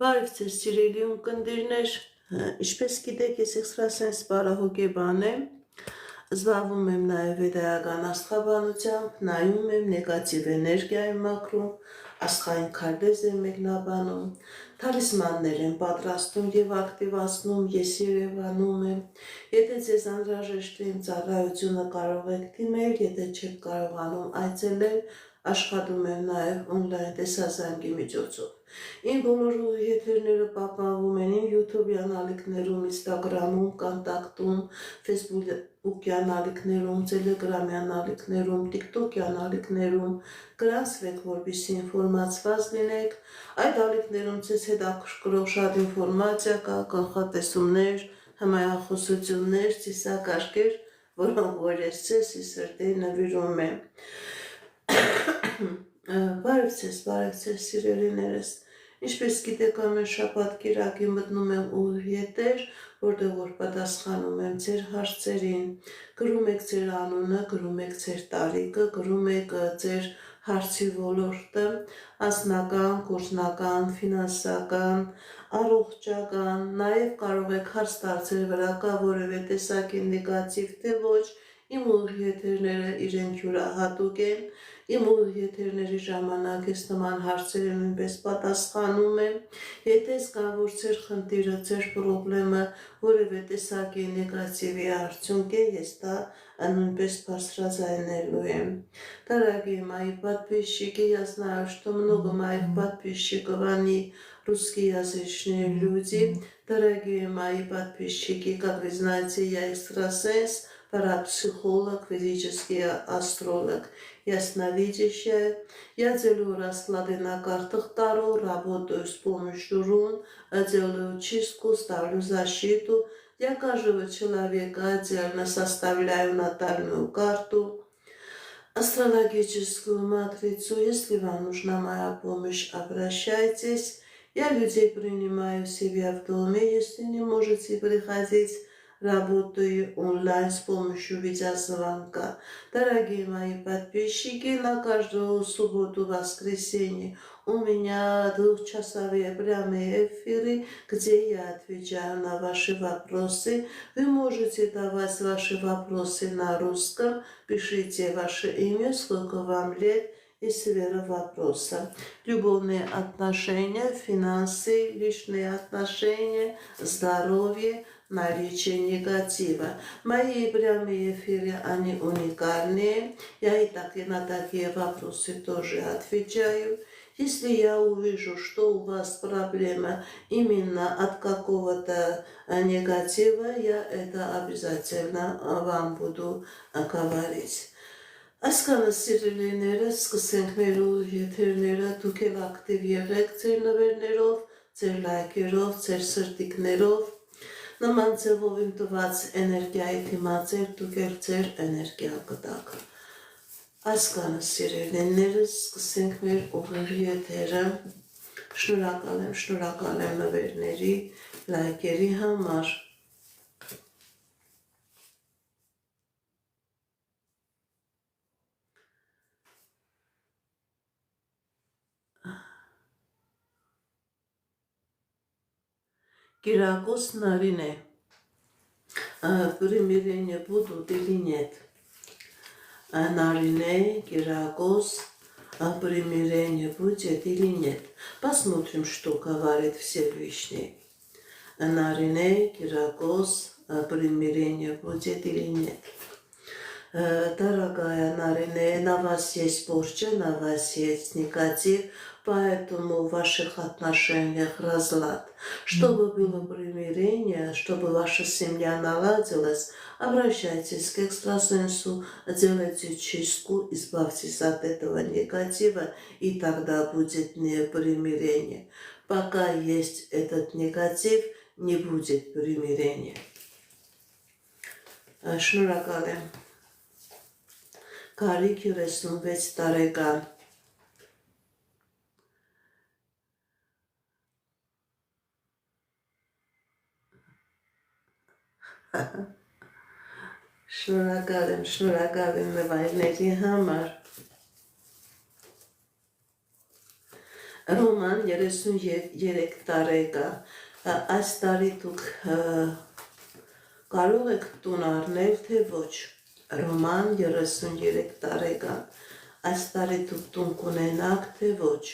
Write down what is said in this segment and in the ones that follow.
Բարև ձեզ սիրելի ունկնդիրներ, ինչպես գիտեք, ես էքստրասենս բարահոգեբան եմ, զբաղվում եմ նաև վեդայական աստղաբանությամբ, նայում եմ նեգատիվ էներգիայի մակրում, աստղային քարտեզ եմ մեկնաբանում, թալիսմաններ եմ պատրաստում և ակտիվացնում, ես Երևանում եմ, եթե ձեզ անհրաժեշտ է իմ ծառայությունը կարող եք դիմել, եթե չեք կարողանում այցելել, աշխատում եմ նաև օնլայն տեսազանգի միջոցով։ Իմ բոլոր եթերները պահպանվում են իմ YouTube-յան ալիքներում, Instagram-ում, Կոնտակտում, Facebook-յան ալիքներում, Telegram-յան ալիքներում, TikTok-յան ալիքներում, գրանցվեք, որպեսզի ինֆորմացված լինեք։ Այդ ալիքներում ձեզ հետաքրքրող շատ ինֆորմացիա կա, կանխատեսումներ, հմայախոսություններ, ծիսակարգեր, որոնք որ ես ձեզ սրտի նվիրում եմ։ Բարև ձեզ սիրելիներս, ինչպես գիտեք ամեն շաբաթ կիրակի մտնում եմ ուղիղ եթեր, որտեղ որ պատասխանում եմ ձեր հարցերին, գրում եք ձեր անունը, գրում եք ձեր տարիքը, գրում եք ձեր հարցի ոլորտը, անձնական, գործնական, ֆինանսական, առողջական, նաև կարող եք հարց տալու վրա կա որևէ տեսակի նեգատիվ թե ոչ, իմ ուղիղ եթերները իրենք յուրահատուկ են, իմ ուղիղ եթերների ժամանակ ես նման հարցերը նույնպես պատասխանում եմ, եթե զգամ, որ ձեր խնդիրը, ձեր պրոբլեմը որևէ տեսակի նեգատիվի արդյունք է, ես դա նույնպես բարձրաձայնելու եմ. Дорогие мои подписчики, я знаю, что много моих подписчиков, они русскоязычные люди. Дорогие мои подписчики, как вы знаете, я экстрасенс, парапсихолог, физический астролог, ясновидящая. Я делаю расклады на картах Таро, работаю с помощью рун, делаю чистку, ставлю защиту. Для каждого человека отдельно составляю натальную карту, астрологическую матрицу. Если вам нужна моя помощь, обращайтесь. Я людей принимаю себя в доме, если не можете приходить. Работаю онлайн с помощью видеозвонка. Дорогие мои подписчики, на каждую субботу-воскресенье у меня двухчасовые прямые эфиры, где я отвечаю на ваши вопросы. Вы можете давать ваши вопросы на русском, пишите ваше имя, сколько вам лет и сфера вопроса. Любовные отношения, финансы, личные отношения, здоровье, наличие негатива. Мои прямые эфиры, они уникальные. Я и так и на такие вопросы тоже отвечаю. Если я увижу, что у вас проблема именно от какого-то негатива, я это обязательно вам буду говорить. Այսքանը սիրելիներս, սկսենք մեր ուղիղ եթերները, դուք էլ ակտիվ եղեք ձեր նվերներով, ձեր լայքերով, ձեր սրտիկներով, նման ձևով իմ տված էներգիայի դիմացեք, դուք էլ ձեր էներգիա կտաք։ Այսքանը սիրելիներս, սկսենք մեր ուղիղ եթերը, շնորհակալ եմ նվերների, լայքերի համար։ Киракос Нарине. Примирение будут или нет? Нарине, Киракос, примирение будет или нет? Посмотрим, что говорит Всевышний. Нарине, Киракос, примирение будет или нет? Дорогая Нарине, на вас есть порча, на вас есть негатив, поэтому в ваших отношениях разлад. Чтобы было примирение, чтобы ваша семья наладилась, обращайтесь к экстрасенсу, делайте чистку, избавьтесь от этого негатива, и тогда будет примирение. Пока есть этот негатив, не будет примирения. Շնորհակալ եմ։ Կարիք 36 տարեկան։ Շնորհակալ եմ նվայրների համար։ Ռոման 33 տարեկան, այս տարի դուք կարող եք տուն առնել, թե ոչ։ Ռոման 33 տարեկան, այս տարի դուք տուն կունենաք, թե ոչ։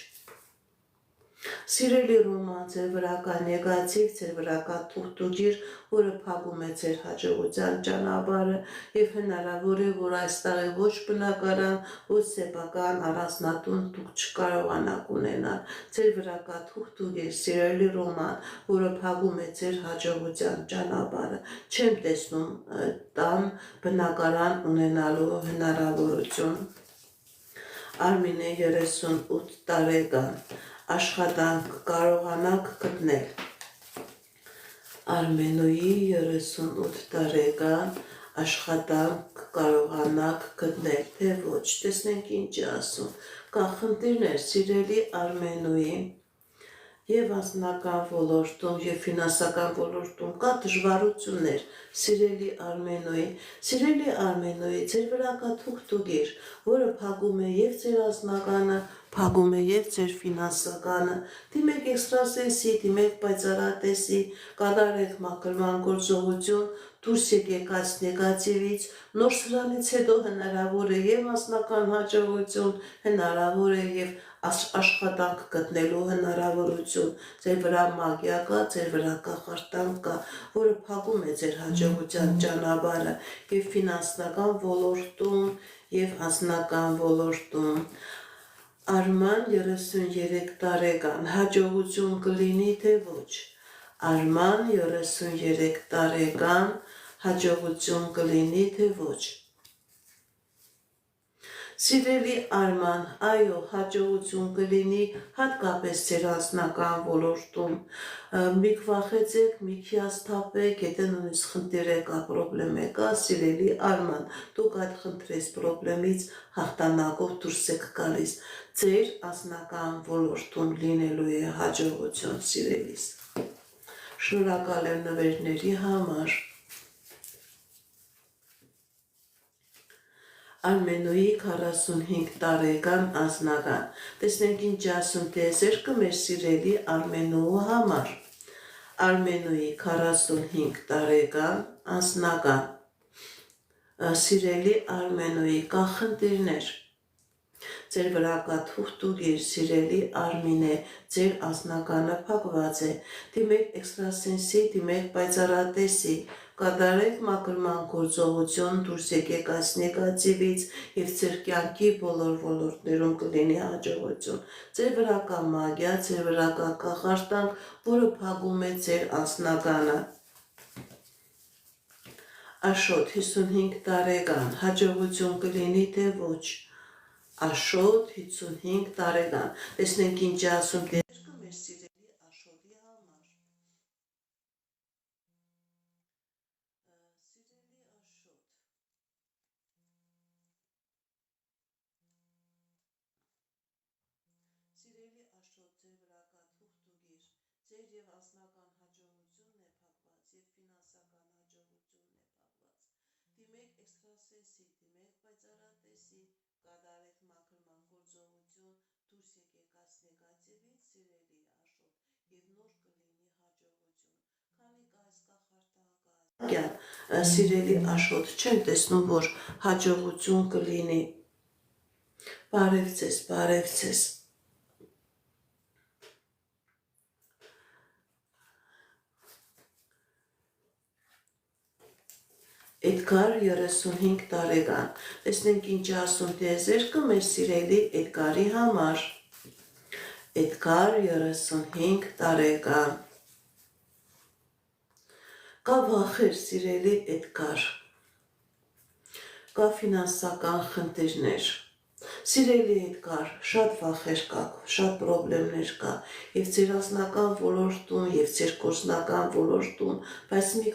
Սիրելի Ռոման, ձեր վրա կա նեգատիվ, ձեր վրա կա թուղթուջիր, որը փակում է ձեր հաջողության ճանապարհը եւ հնարավոր է, որ այս տարի ոչ բնակարան, ոչ սեփական առանձնատուն դուք չկարողանաք ունենալ։ Ձեր վրա կա թուղթուջիր, սիրելի Ռոման, որը փակում է ձեր հաջողության ճանապարհը։ Չեմ տեսնում տան բնակարան ունենալու հնարավորություն։ Արմինե 38 տարեկան, աշխատանք կարողանաք գտնել։ Արմենուի 38 տարեկան, աշխատանք կարողանաք գտնել, թե ոչ։ Տեսնենք ինչ է ասում։ Կա խնդիրներ, սիրելի Արմենուի, եւ անձնական ոլորտում եւ ֆինանսական ոլորտում կա դժվարություններ, սիրելի Արմենուի, ձեր վրա կա թուղթուգիր, որը փակում է եւ ձեր անձնականը, փակում է եւ ձեր ֆինանսականը, դիմեք էքստրասենսի, դիմեք պայծառատեսի, կատարեք մաքրման գործողություն, դուրս եկեք այս նեգատիվից, նոր սրանից հետո հնարավոր է եւ անձնական հաջողություն, հնարավոր է եւ աշխատանք գտնելու հնարավորություն, ձեր վրա մագիա կա, ձեր վրա կախարդանք կա, որը փակում է ձեր հաջողության ճանապարհը եւ ֆինանսական ոլորտում եւ անձնական ոլորտում։ Արման 33 տարեկան, հաջողություն կլինի, թե ոչ։ Արման 33 տարեկան, հաջողություն կլինի, թե ոչ։ Սիրելի Արման, այո, հաջողություն կլինի հատկապես ձեր անձնական ոլորտում։ Մի վախեցեք, մի հիասթափեք, եթե նույնիսկ խնդիր կա, պրոբլեմ կա, սիրելի Արման, դուք այդ խնդրես պրոբլեմից հաղթանակով դուրս եք գալիս։ Ձեր անձնական ոլորտում լինելու է հաջողություն, սիրելիս։ Շնորհակալ եմ նվերների համար։ Արմենուի 45 տարեկան անձնական։ Տեսնենք ինչ ասում տեզերքը մեր սիրելի Արմենուի համար։ Արմենուի 45 տարեկան անձնական։ Սիրելի Արմենուի կա խնդիրներ։ Ձեր վրա կա թուղթուգիր, սիրելի Արմինե, ձեր անձնականը փակված է։ Դիմեք էքստրասենսի, դիմեք պայծառատեսի, կատարեք մաքրման գործողություն, դուրս եկեք այս նեգատիվից եւ ձեր կյանքի բոլոր ոլորտներում կլինի հաջողություն։ Ձեր վրա կա մագիա, ձեր վրա կա կախարդանք, որը փակում է ձեր անձնականը։ Աշոտ 55 տարեկան, հաջողություն կլինի, թե ոչ։ Աշոտ 55 տարեկան, տեսնենք ինչ ասում տեզերքը մեր սիրելի Աշոտի համար։ Սիրելի Աշոտ, Սիրելի Աշոտ, ձեր վրա կա թուղթուգիր, ձեր եւ անձնական հաջողությունն է փակված եւ ֆինանսական հաջողությունն է փակված։ Դիմեք էքստրասենսի, դիմեք պայծառատեսի, կատարեք մաքրման գործողություն, դուրս եկեք այս նեգատիվից, սիրելի Աշոտ, եւ նոր կլինի հաջողություն։ Քանի կա այս կախարդանքը, սիրելի Աշոտ, չեմ տեսնում, որ հաջողություն կլինի։ Բարև ձեզ, բարև ձեզ։ Էդգար 35 տարեկան, տեսնենք ինչ ասում տեզերքը մեր սիրելի Էդգարի համար։ Էդգար 35 տարեկան։ Կա վախեր, սիրելի Էդգար, կա ֆինանսական խնդիրներ։ Սիրելի Էդգար, շատ վախեր կա, շատ պրոբլեմներ կա եւ ձեր անձնական ոլորտում եւ ձեր գործնական ոլորտում, բայց մի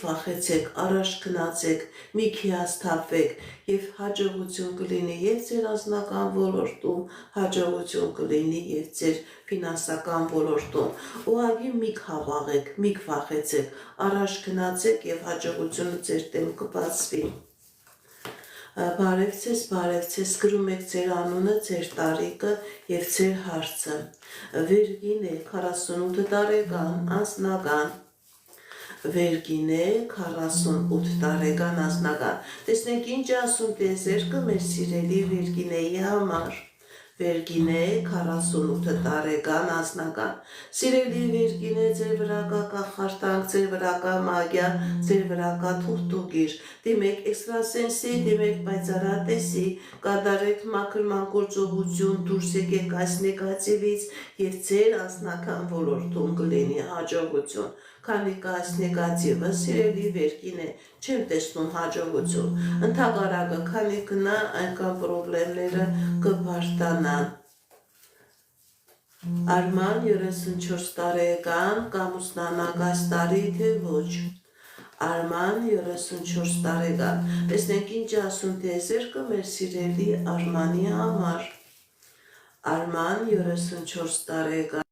վախեցեք, առաջ գնացեք, մի հիասթափվեք եւ հաջողություն կլինի եւ ձեր անձնական ոլորտում, հաջողություն կլինի եւ ձեր ֆինանսական ոլորտում։ Ուղղակի մի խաղաղեք, մի վախեցեք, առաջ գնացեք եւ հաջողությունը ձեր դեմ կբացվի։ Բարևցես, գրում եք ձեր անունը, ձեր տարիքը և ձեր հարցը։ Վերգին է 48 տարեկան, անձնական։ Վերգին է 48 տարեկան, անձնական։ Տեսնենք ինչ ասում տիեզերքը մեր սիրելի Վերգինեի համար։ Վերգինե 48 տարեկան, անձնական։ Սիրելի Վերգինե, ձեր վրա կա կախարդանք, ձեր վրա կա մագիա, ձեր վրա կա թուղթուգիր։ Դիմեք էքստրասենսի, դիմեք պայծառատեսի, կատարեք մաքրման գործողություն, դուրս եկեք այս նեգատիվից եւ ձեր անձնական ոլորտում կլինի հաջողություն։ Քանի կա այս նեգատիվը, սիրելի Վերգինե, չեմ տեսնում հաջողություն։ Ընդհակառակը, քանի գնա, այնքան պրոբլեմները կբարձրանան։ Արման 34 տարեկան, կամուսնանակ այս տարի, թե ոչ։ Արման 34 տարեկան։ Տեսնենք ինչ ասում տիեզերքը մեր սիրելի Արմանի համար։ Արման 34 տարեկան։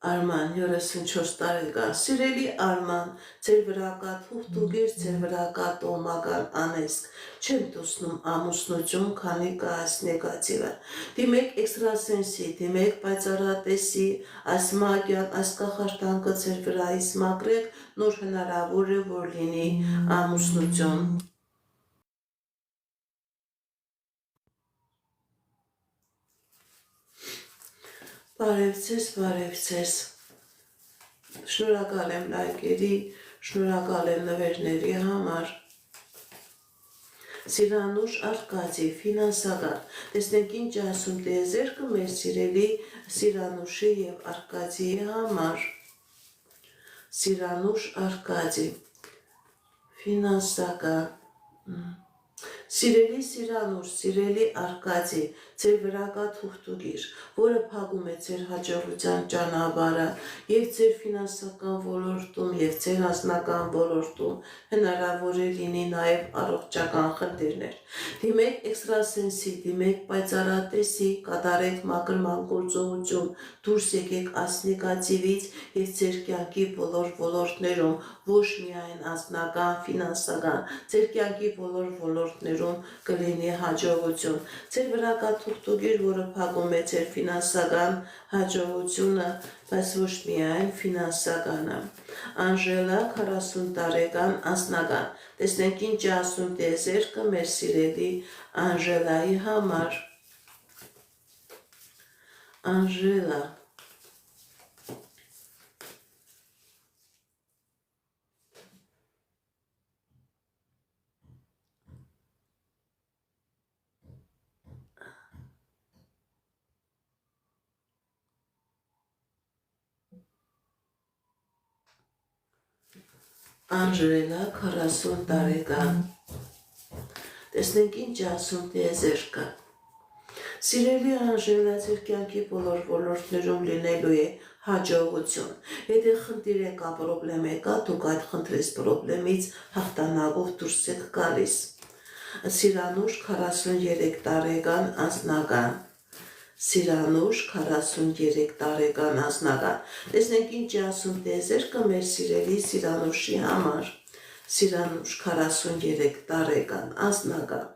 Արման 34 տարեկան, սիրելի Արման, ձեր վրա կա թուղթուգիր, ձեր վրա կա տոհմական անեծք, չեմ տեսնում ամուսնություն, քանի կա այս նեգատիվը։ Դիմեք էքստրասենսի, դիմեք պայծառատեսի, այս մագիան, այս կախարդանքը ձեր վրայից մաքրեք, նոր հնարավոր է, որ լինի ամուսնություն։ Բարևցես, շնորհակալ եմ լայքերի, շնորհակալ եմ նվերների համար։ Սիրանուշ Արկադի, ֆինանսական, տեսնենք ինչ ասում տիեզերքը մեր սիրելի Սիրանուշի և Արկադիի համար։ Սիրանուշ Արկադի, ֆինանսական, Սիրելի Սիրանուշ, սիրելի Արկադի, ձեր վրա կա թուղթուգիր, որը փակում է ձեր հաջողության ճանապարհը եւ ձեր ֆինանսական ոլորտում եւ ձեր անձնական ոլորտում հնարավոր է լինի նաեւ առողջական խնդիրներ։ Դիմեք էքստրասենսի, դիմեք պայծառատեսի, կատարեք մաքրման գործողություն, դուրս եկեք այս նեգատիվից եւ ձեր կյանքի բոլոր ոլորտներում, ոչ միայն անձնական, ֆինանսական, ձեր կյանքի բոլոր ոլորտներում կլինի հաջողություն։ Ձեր վրա կա թուղթուգիր, որը փակում է ձեր ֆինանսական հաջողությունը, բայց ոչ միայն ֆինանսականը։ Անժելա 40 տարեկան, անձնական։ Տեսնենք ինչ ասում տիեզերքը մեր սիրելի Անժելայի համար։ Անժելա Անժելա 40 տարեկան։ Տեսնենք ինչ ասում տիեզերքը։ Սիրելի Անժելա, ձեր կյանքի բոլոր ոլորտներում լինելու է հաջողություն։ Եթե խնդիր է կա, պրոբլեմ է կա, դուք այդ խնդրից պրոբլեմից հաղթանակով դուրս եք գալիս։ Սիրանուշ 43 տարեկան, անձնական։ Սիրանուշ 43 տարեկան, անձնական։ Տեսնենք ինչ ասում տիեզերքը մեր սիրելի Սիրանուշի համար։ Սիրանուշ 43 տարեկան, անձնական։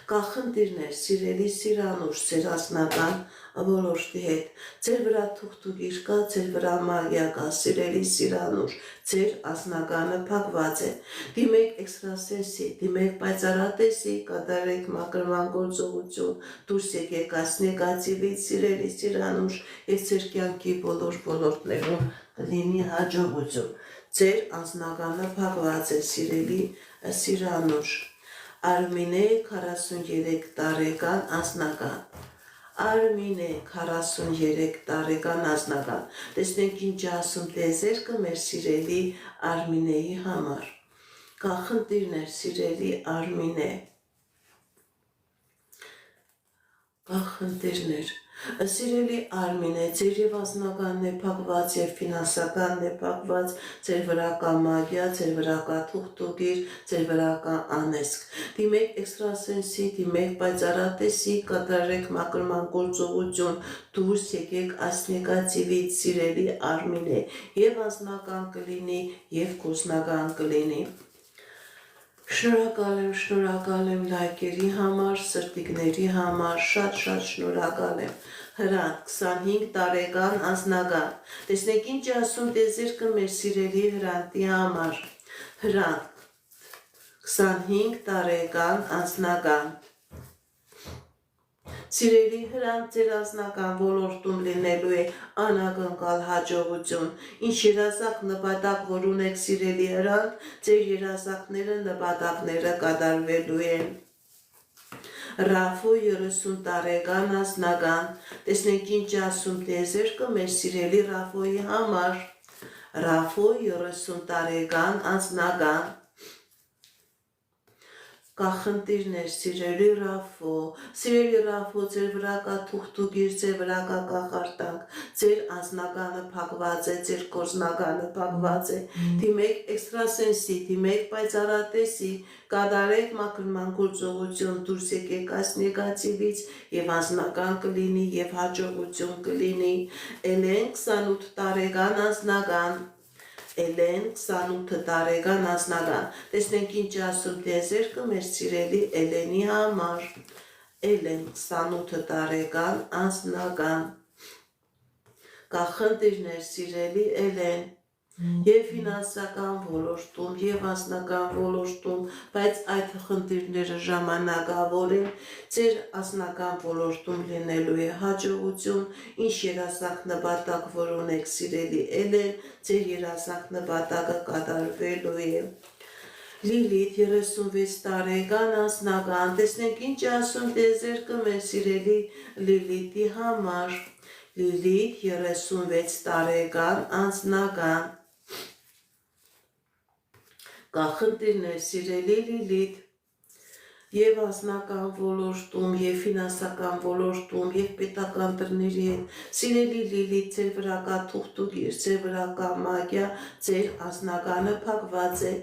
Կա խնդիրներ, սիրելի Սիրանուշ, ձեր անձնական ոլորտի հետ։ Ձեր վրա թուղթուգիր կա, ձեր վրա մագիա կա, սիրելի Սիրանուշ, ձեր անձնականը փակված է։ Դիմեք էքստրասենսի, դիմեք պայծառատեսի, կատարեք մաքրման գործողություն, դուրս եկեք այս նեգատիվից, սիրելի Սիրանուշ, եւ ձեր կյանքի բոլոր ոլորտներում կլինի հաջողություն։ Ձեր անձնականը փակված է, սիրելի Սիրանուշ։ Արմինե 43 տարեկան, անձնական։ Արմինե 43 տարեկան, անձնական։ Տեսնենք ինչ ասում տիեզերքը մեր սիրելի Արմինեի համար։ Կա խնդիրներ, սիրելի Արմինե։ Կա խնդիրներ։ Սիրելի Արմին է, ձեր եւ անձնականն է փակված եւ ֆինանսականն է փակված, ձեր վրա կա մագիա, ձեր վրա կա թուղթուգիր, ձեր վրա կա անեսք։ Դիմեք էքստրասենսի, դիմեք պայծառատեսի, կատարեք մակրման գործողություն, դուրս եկեք այս նեգատիվից, սիրելի Արմին է, եւ անձնական կլինի, եւ գործնական կլինի։ Շնորհակալ եմ լայքերի համար, սրտիկների համար, շատ շնորհակալ եմ։ Հրանտ 25 տարեկան անձնական։ Տեսնեք ինչ ասում տեզերքը մեր սիրելի Հրանտի համար։ Հրանտ 25 տարեկան անձնական։ Սիրելի Հրանտ, ձեր անձնական ոլորտում լինելու է անակնկալ հաջողություն։ Ինչ երազակ նպատակ որ ունեք սիրելի Հրանտ, ձեր երազակները նպատակները կատարվելու են։ Ռաֆո 30 տարեկան անձնական։ Տեսնենք ինչ ասում տեզերքը մեր սիրելի Ռաֆոյի համար։ Ռաֆո 30 տարեկան անձնական։ Կախնդիրներ, սիրելի Ռաֆո, ձեր վրա կա թուղթուգիր, ձեր վրա կա կախարդանք, ձեր անձնականը փակված է, ձեր գործնականը փակված է, դիմեք էքստրասենսի, դիմեք պայծառատեսի, կատարեք մաքրման գործողություն, դուրս եկեք այս նեգատիվից եւ անձնական կլինի եւ հաջողություն կլինի։ Էլեն 28 տարեկան անձնական։ Էլեն 28 տարեկան անձնական։ Տեսնենք ինչ ասում տեզերքը մեր սիրելի Էլենի համար։ Էլեն 28 տարեկան անձնական։ Կախնդիրներ, սիրելի Էլեն, եւ ֆինանսական ոլորտում, եւ անձնական ոլորտում, բայց այդ խնդիրները ժամանակավոր են, ձեր անձնական ոլորտում լինելու է հաջողություն, ինչ երազակ նպատակ որ ունեք սիրելի Էլեն, ձեր երազակ նպատակը կատարվելու է։ Լիլիթ 36 տարեկան անձնական, տեսնենք ինչ ասում տեզերքը մեր սիրելի Լիլիթի համար։ Լիլիթ 36 տարեկան անձնական։ Կախնդիրներ, սիրելի Լիլիթ, եւ անձնական ոլորտում, եւ ֆինանսական ոլորտում, եւ պետական դռների հետ, սիրելի Լիլիթ, ձեր վրա կա թուղթուգիր, ձեր վրա կա մագիա, ձեր անձնականը փակված է։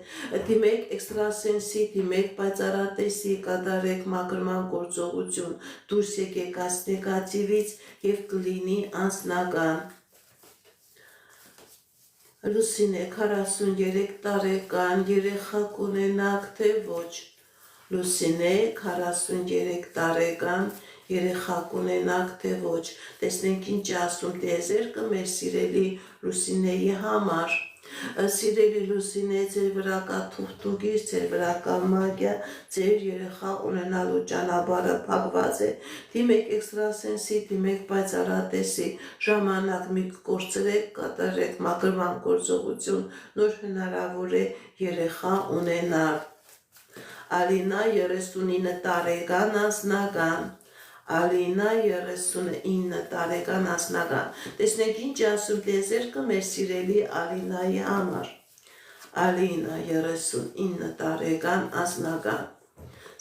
Դիմեք էքստրասենսի, դիմեք պայծառատեսի, կատարեք մաքրման գործողություն, դուրս եկեք այս նեգատիվից եւ կլինի անձնական։ Լուսինե 43 տարեկան, երեխա կունենաք թե ոչ։ Լուսինե 43 տարեկան, երեխա կունենաք թե ոչ։ Տեսնենք ինչ ասում տեզերքը մեր սիրելի Լուսինեի համար։ Սիրելի Լուսինե, ձեր վրա կա թուղթուգիր, ձեր վրա կա մագիա, ձեր երեխա ունենալու ճանապարհը փակված է։ Դիմեք էքստրասենսի, դիմեք պայծառատեսի, ժամանակ մի կորցրեք, կատարեք մաքրման գործողություն, նոր հնարավոր է երեխա ունենալ։ Ալինա 39 տարեկան անձնական։ Ալինա 39 տարեկան անձնական։ Տեսնենք ինչ ասում տեզերքը մեր սիրելի Ալինայի համար։ Ալինա 39 տարեկան անձնական։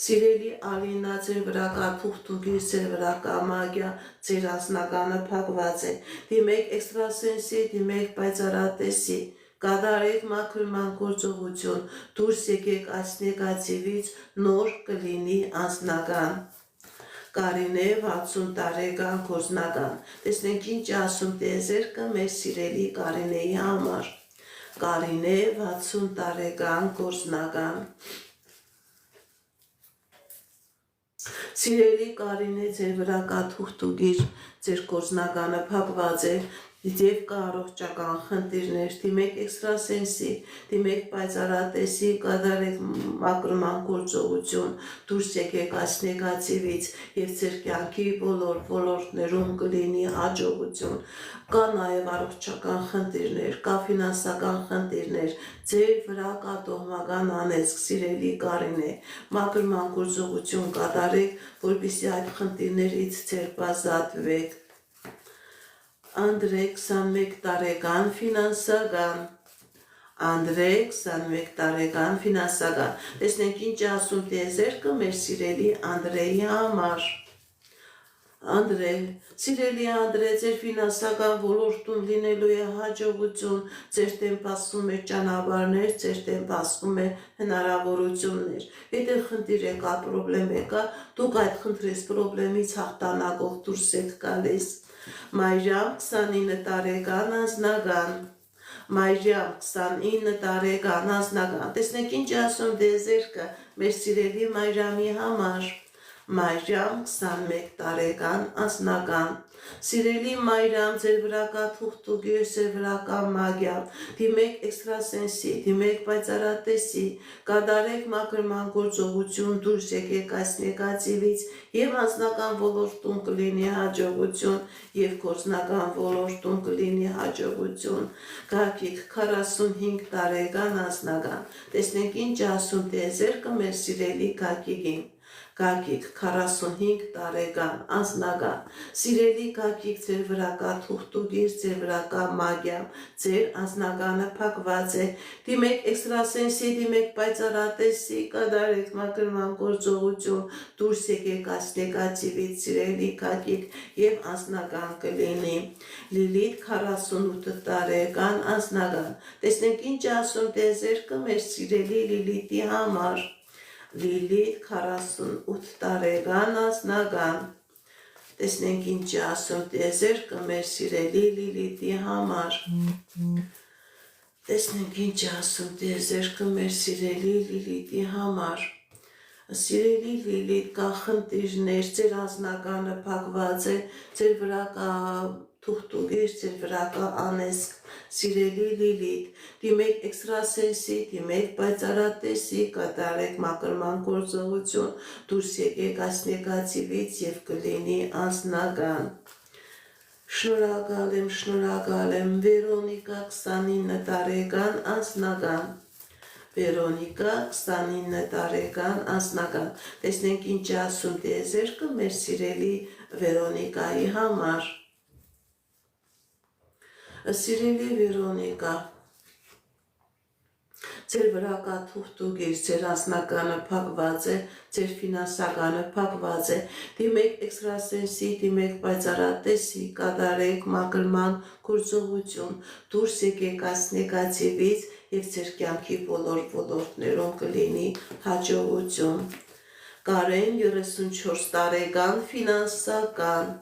Սիրելի Ալինա, ձեր վրա կա թուղթուգիր, ձեր վրա կա մագիա, ձեր անձնականը փակված է։ Դիմեք էքստրասենսի, դիմեք պայծառատեսի, կատարեք մաքրման գործողություն, դուրս եկեք այս նեգատիվից, նոր կլինի անձնական։ Կարինե 60 տարեկան գործնական։ Տեսնենք ինչ ասում տեզերքը մեր սիրելի Կարինեի համար։ Կարինե 60 տարեկան գործնական։ Սիրելի Կարինե, ձեր վրա կա թուղթուգիր, ձեր գործնականը փակված է, եւ կա առողջական խնդիրներ, դիմեք էքստրասենսի, դիմեք պայծառատեսի, կատարեք մաքրման գործողություն, դուրս եկեք այս նեգատիվից եւ ձեր կյանքի բոլոր ոլորտներում կլինի հաջողություն։ Կա նաեւ առողջական խնդիրներ, կա ֆինանսական խնդիրներ, ձեր վրա կա տոհմական անեծք, սիրելի Կարինե, մաքրման գործողություն կատարեք, որպեսզի այդ խնդիրներից ձերբազատվեք։ Անդրե 21 տարեկան ֆինանսական։ Անդրե 21 տարեկան ֆինանսական։ Տեսնենք ինչ ասում տեզերքը մեր սիրելի Անդրեի համար։ Անդրե, սիրելի Անդրե, ձեր ֆինանսական ոլորտում լինելու է հաջողություն, ձեր դեմ բացվում է ճանապարհներ, ձեր դեմ բացվում է հնարավորություններ։ Եթե խնդիր եկա, պրոբլեմ եկա, դուք այդ խնդրից պրոբլեմից հաղթանակով դուրս եք գալիս։ Մայրամ 29 տարեկան անձնական։ Մայրամ 29 տարեկան անձնական։ Տեսնեք ինչ ասում դեզերքը մեր սիրելի Մայրամի համար։ Մայրամ 21 տարեկան անձնական։ Սիրելի Մայրամ, ձեր վրա կա թուղթուգիր, ձեր վրա կա մագիա, դիմեք էքստրասենսի, դիմեք պայծառատեսի, կատարեք մաքրման գործողություն, դուրս եկեք այս նեգատիվից եւ անձնական ոլորտում կլինի հաջողություն եւ գործնական ոլորտում կլինի հաջողություն։ Գագիկ 45 տարեկան անձնական։ Տեսնենք ինչ ասում դեզերքը մեր սիրելի Գագիկին։ Գագիկ 45 տարեկան անձնական։ Սիրելի Գագիկ, ձեր վրա կա թուղթուգիր, ձեր վրա կա մագիա, ձեր անձնականը փակված է։ Դիմեք էքստրասենսի, դիմեք պայծառատեսի, կատարեք մաքրման գործողություն, դուրս եկեք այս նեգատիվից, սիրելի Գագիկ, եւ անձնական կլինի։ Լիլիթ 48 տարեկան անձնական։ Տեսնենք ինչ ասում դեզերքը մեր սիրելի Լիլիթի համար։ Լիլիթ 48 տարեկան անձնական։ Տեսնենք ինչ ասում դեզերքը մեր սիրելի Լիլիթի համար։ Տեսնենք ինչ ասում դեզերքը մեր սիրելի Լիլիթի համար։ Սիրելի Լիլիթ, կա խնդիրներ, ձեր անձնականը փակված է, ձեր վրա կա թուղթուգիր, ձեր վրա կա անեսք։ Սիրելի Լիլիթ, դիմեք էքստրասենսի, դիմեք պայծառատեսի, կատարեք մաքրման գործողություն, դուրս եկեք այս նեգատիվից եւ կլինի անձնական։ Շնորհակալ եմ, Վերոնիկա 29 տարեկան անձնական։ Վերոնիկա 29 տարեկան անձնական։ Տեսնենք ինչ ասում դեզերքը մեր սիրելի Վերոնիկայի համար։ Սիրելի Վերոնիկա, ձեր վրա կա թուղթուգիր, ձեր անձնականը փակված է, ձեր ֆինանսականը փակված է, դիմեք էքստրասենսի, դիմեք պայծառատեսի, կատարեք մաքրման գործողություն, դուրս եկեք այս նեգատիվից եւ ձեր կյանքի բոլոր ոլորտներում կլինի հաջողություն։ Կարեն 34 տարեկան ֆինանսական։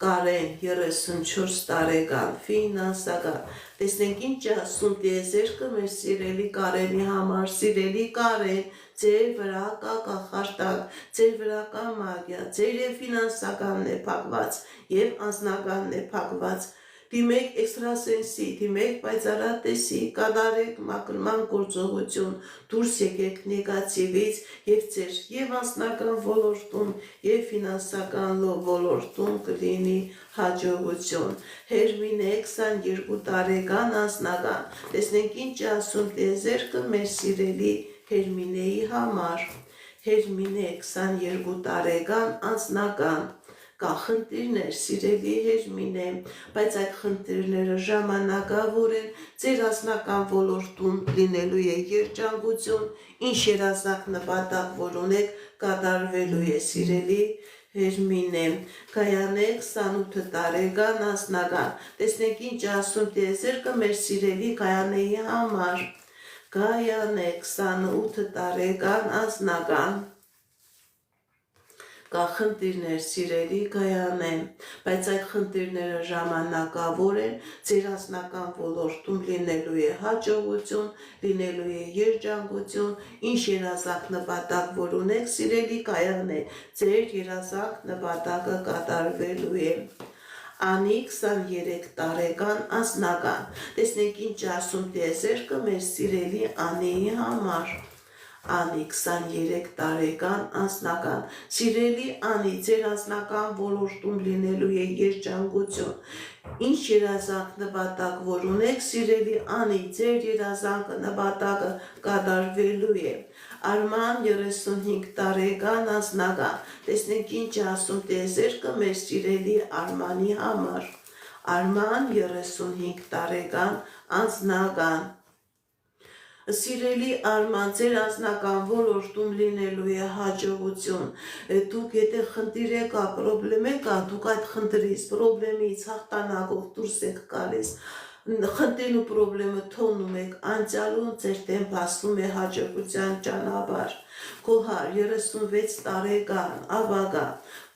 Կարեն 34 տարեկան ֆինանսական։ Տեսնենք ինչ ասում դեզերքը մեր սիրելի Կարենի համար։ Սիրելի Կարեն, ձեր վրա կա կախարդակ, ձեր վրա կա մագիա, ձեր եւ ֆինանսականն է փակված եւ անձնականն է փակված։ Դիմեք էքստրասենսի, դիմեք պայծառատեսի, կատարեք մաքրման գործողություն, դուրս եկեք նեգատիվից եւ ձեր եւ անձնական ոլորտում եւ ֆինանսական ոլորտում կլինի հաջողություն։ Հերմինե 22 տարեկան անձնական։ Տեսնենք ինչ ասում դեզերքը մեր սիրելի Հերմինեի համար։ Հերմինե 22 տարեկան անձնական։ Կա խնդիրներ, սիրելի Հերմինե, բայց այդ խնդիրները ժամանակավոր են, ձեր անձնական ոլորտում լինելու է երջանկություն, ինչ երազանք նպատակ որ ունեք, կատարվելու է, սիրելի Հերմինե։ Գայանե 28 տարեկան անձնական։ Տեսնենք ինչ ասում դեզերքը մեր սիրելի Գայանեի համար։ Գայանե 28 տարեկան անձնական։ Կա խնդիրներ, սիրելի Գայանե, բայց այդ խնդիրները ժամանակավոր են, ձեր անձնական ոլորտում լինելու է հաջողություն, լինելու է երջանկություն, ինչ երազանք նպատակ որ ունեք, սիրելի Գայանե, ձեր երազանք նպատակը կատարվելու է։ Անի 23 տարեկան անձնական։ Տեսնենք ինչ ասում դեզերքը մեր սիրելի Անիի համար։ Անի 23 տարեկան անձնական։ Սիրելի Անի, ձեր անձնական ոլորտում լինելու է երջանկություն։ Ինչ երազանք նպատակ որ ունեք, սիրելի Անի, ձեր երազանքը նպատակը կատարվելու է։ Արման 35 տարեկան անձնական։ Տեսնենք ինչ ասում դեզերքը մեր սիրելի Արմանի համար։ Արման 35 տարեկան անձնական։ Սիրելի Արման, ձեր անձնական ոլորտում լինելու է հաջողություն։ Դուք եթե խնդիր եկա, պրոբլեմ եկա, դուք այդ խնդրից, պրոբլեմից հաղթանակով դուրս եք գալիս։ Խնդիրն ու պրոբլեմը թողնում եք անցյալում, ձեր դեմ բացվում է հաջողության ճանապարհ։ Քոհար 36 տարեկան ապագա,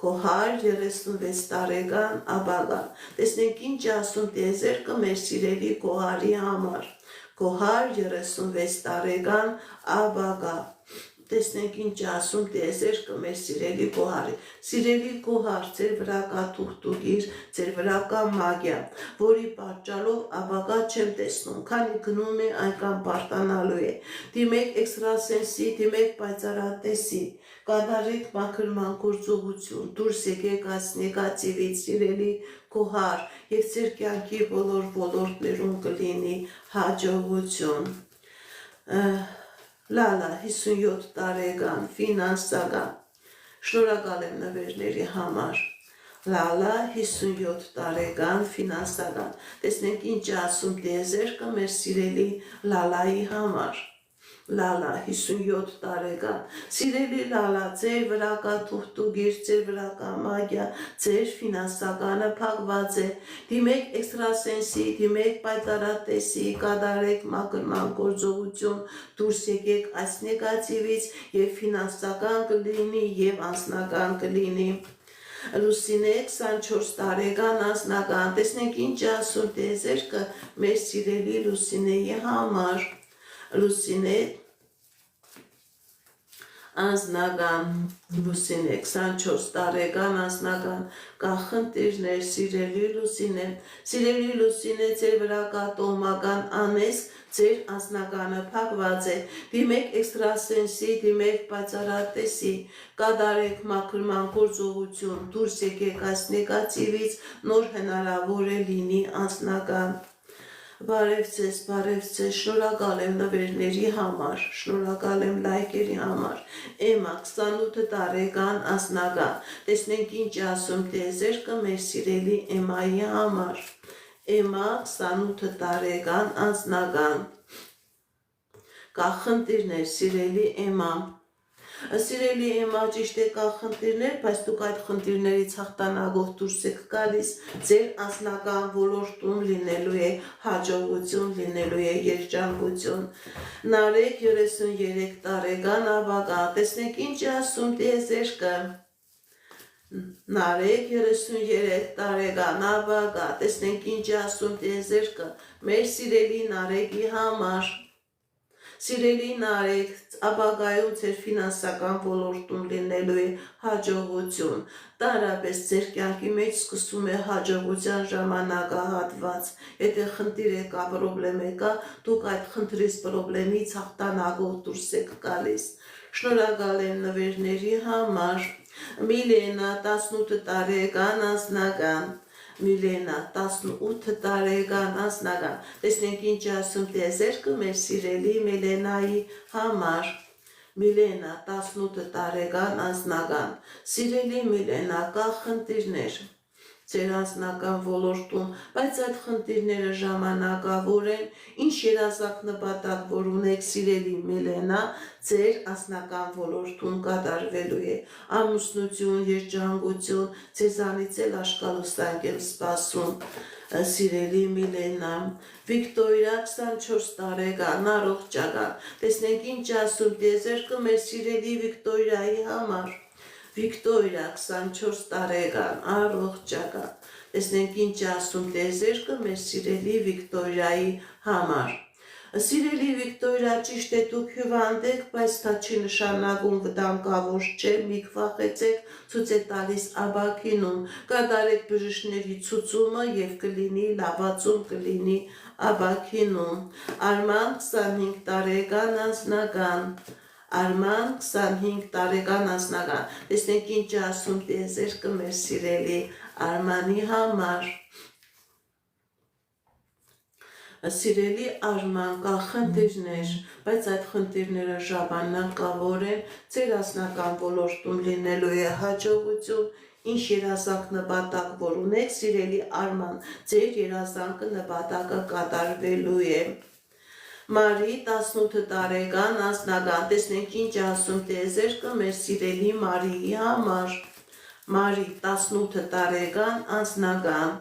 Քոհար 36 տարեկան ապագա։ Տեսնենք ինչ ասում տիեզերքը մեր սիրելի Քոհարի համար։ Քոհար 36 տարեկան ապագա։ Տեսնենք ինչ ասում տիեզերքը մեր սիրելի Քոհարի։ Սիրելի Քոհար, ձեր վրա կա թուղթուգիր, ձեր վրա կա մագիա, որի պատճառով ապագա չեմ տեսնում, քանի գնում է այնքան պարտանալու է։ Դիմեք էքստրասենսի, դիմեք պայծառատեսի, կատարեք մաքրման գործողություն, դուրս եկեք այս նեգատիվից, սիրելի Քոհար, եւ ձեր կյանքի բոլոր ոլորտներում կլինի հաջողություն։ Լալա 57 տարեկան, ֆինանսական։ Շնորհակալ եմ նվերների համար։ Լալա 57 տարեկան, ֆինանսական։ Տեսնենք ինչ ասում տիեզերքը մեր սիրելի Լալայի համար։ Լալա 57 տարեկան։ Սիրելի Լալա, ձեր վրա կա թուղթուգիր, ձեր վրա կա մագիա, ձեր ֆինանսականը փակված է։ Դիմեք էքստրասենսի, դիմեք պայծառատեսի, կատարեք մաքրման գործողություն, դուրս եկեք այս նեգատիվից եւ ֆինանսական կլինի եւ անձնական կլինի։ Լուսինե 24 տարեկան անձնական։ Տեսնենք ինչ ասում տիեզերքը մեր սիրելի Լուսինեի համար։ Լուսինե անձնական, Լուսինե 24 տարեկան անձնական, կա խնդիրներ, սիրելի Լուսինե, սիրելի Լուսինե, ձեր վրա կա տոհմական անեզք, ձեր անձնականը փակված է, դիմեք էքստրասենսի, դիմեք պայծառատեսի, կատարեք մաքրման գործողություն, դուրս եկեք այս նեգատիվից, նոր հնարավոր է լինի անձնական։ Բարև ձեզ, շնորհակալ եմ նվերների համար, շնորհակալ եմ լայքերի համար։ Էմա 28 տարեկան անձնական։ Տեսնենք ինչ ասում տիեզերքը մեր սիրելի Էմայի համար։ Էմա 28 տարեկան անձնական։ Կա խնդիրներ, սիրելի Էմա։ Սիրելի Էմա, ճիշտ է կա խնդիրներ, բայց դուք այդ խնդիրներից հաղթանակով դուրս եք գալիս, ձեր անձնական ոլորտում լինելու է հաջողություն, լինելու է երջանկություն։ Նարեկ 33 տարեկան ապագա, տեսնենք ինչ ասում տիեզերքը։ Նարեկ 33 տարեկան ապագա, տեսնենք ինչ ասում տիեզերքը մեր սիրելի Նարեկի համար։ Սիրելի Նարեկ, ապագայում ձեր ֆինանսական ոլորտում լինելու է հաջողություն։ Տարապես ձեր կյանքի մեջ սկսում է հաջողության ժամանակահատված։ Եթե խնդիր եկա, պրոբլեմ եկա, դուք այդ խնդրից, պրոբլեմից հաղթանակով դուրս եք գալիս։ Շնորհակալ եմ նվերների համար։ Միլենա 18 տարեկան անձնական։ Միլենա 18 տարեկան անձնական։ Տեսնենք ինչ ասում տիեզերքը մեր սիրելի Միլենայի համար։ Միլենա 18 տարեկան անձնական։ Սիրելի Միլենա, կա խնդիրներ ձեր անձնական ոլորտում, բայց այդ խնդիրները ժամանակավոր են, ինչ երազանք նպատակ, որ ունեք սիրելի Միլենա, ձեր անձնական ոլորտում կատարվելու է։ Ամուսնություն, երջանկություն, ձեզանից էլ աշկալուստանք եմ սպասում, սիրելի Միլենա։ Վիկտորիա 24 տարեկան, առողջական։ Տեսնենք ինչ ասում տիեզերքը մեր սիրելի Վիկտորիայի համար։ Վիկտորիա 24 տարեկան, առողջական։ Տեսնենք ինչ ասում տիեզերքը մեր սիրելի Վիկտորիայի համար։ Սիրելի Վիկտորիա, ճիշտ է դուք հիվանդ եք, բայց դա չի նշանակում վտանգավոր չէ, մի քվախեցեք, ցույց է տալիս աբակինում, կատարեք բժիշկների ցուցումը եւ կլինի լավացում, կլինի աբակինում։ Արման 25 տարեկան անձնական։ Արման 25 տարեկան անձնական։ Տեսնենք ինչ ասում տիեզերքը մեր սիրելի Արմանի համար։ Սիրելի Արման, կա խնդիրներ, բայց այդ խնդիրները ժամանակավոր են, ձեր անձնական ոլորտում լինելու է հաջողություն, ինչ երազանք նպատակ որ ունեք, սիրելի Արման, ձեր երազանքը նպատակը կատարվելու է։ Մարի 18 տարեկան անձնական, տեսնենք ինչ ասում տիեզերքը մեր սիրելի Մարիի համար, Մարի 18 տարեկան անձնական,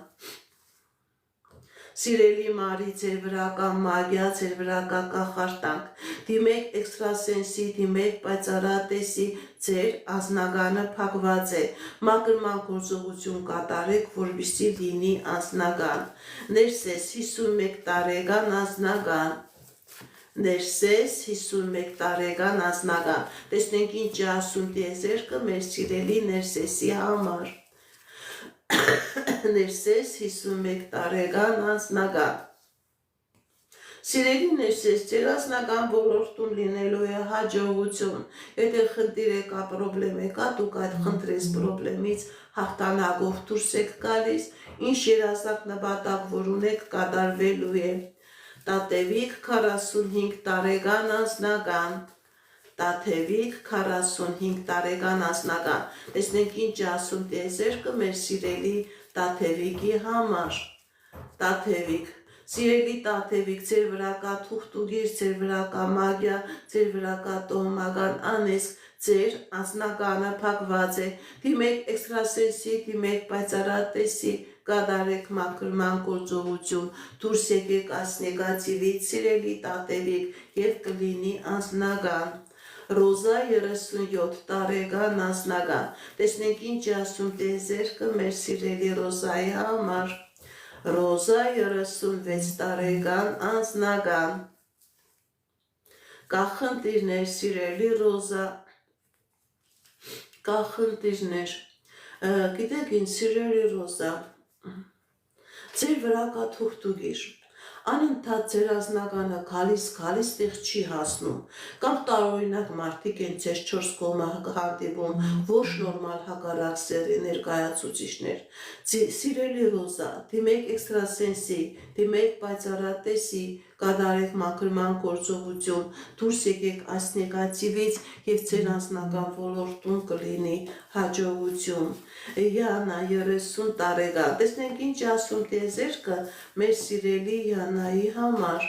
Սիրելի Մարի, ձեր վրա կա մագիա, ձեր վրա կա կախարդանք, դիմեք էքստրասենսի, դիմեք պայծառատեսի, ձեր անձնագանը փակված է, մակրման գործողություն կատարեք, որպեսզի լինի անձնական, ներսես 51 տարեկան անձնական, ներսես 51 տարեկան անձնական, տեսնենք ինչ ասում տիեզերքը մեր սիրելի ներսեսի համար, ներսես 51 տարեկան անձնական, Սիրելի ներսես, ձեր անձնական ոլորտում լինելու է հաջողություն, եթե խնդիր եկա, պրոբլեմ եկա, դուք այդ խնդրես պրոբլեմից հաղթանակով դուրս եք գալիս, ինչ երազանք նպատակ, որ ունեք կատարվելու է, Տատևիկ 45 տարեկան անձնական, Տաթևիկ 45 տարեկան անձնական, տեսնենք ինչ ասում տիեզերքը մեր սիրելի Տաթևիկի համար, Տաթևիկ, սիրելի Տաթևիկ, ձեր վրա կա թուղթուգիր, ձեր վրա կա մագիա, ձեր վրա կա տոհմական անեսք, ձեր անձնականը փակված է, դիմեք էքստրասենսի, դիմեք պայծառատեսի, կատարեք մաքրման գործողություն, դուրս եկեք այս նեգատիվից, սիրելի Տաթևիկ, եւ կլինի անձնական, Ռոզա 37 տարեկան անձնական, տեսնենք ինչ ասում տիեզերքը մեր սիրելի Ռոզայի համար, Ռոզա 36 տարեկան անձնական, կա խնդիրներ սիրելի Ռոզա, կա խնդիրներ, գիտեք ինչ սիրելի Ռոզա, ձեր վրա կա թուղթուգիր, անընդհատ ձեր անձնականը գալիս տեղ չի հասնում, կամ տարօրինակ մարդիկ են ձեզ 4 կողմը հանդիպում, ոչ նորմալ հակառակ սեռի ներկայացուցիչներ, սիրելի Ռոզա, դիմեք էքստրասենսի, դիմեք պայծառատեսի, կատարեք մաքրման գործողություն, դուրս եկեք այս նեգատիվից եւ ձեր անձնական ոլորտում կլինի հաջողություն, Յանա 30 տարեկան, տեսնենք ինչ ասում տիեզերքը մեր սիրելի Յանայի համար,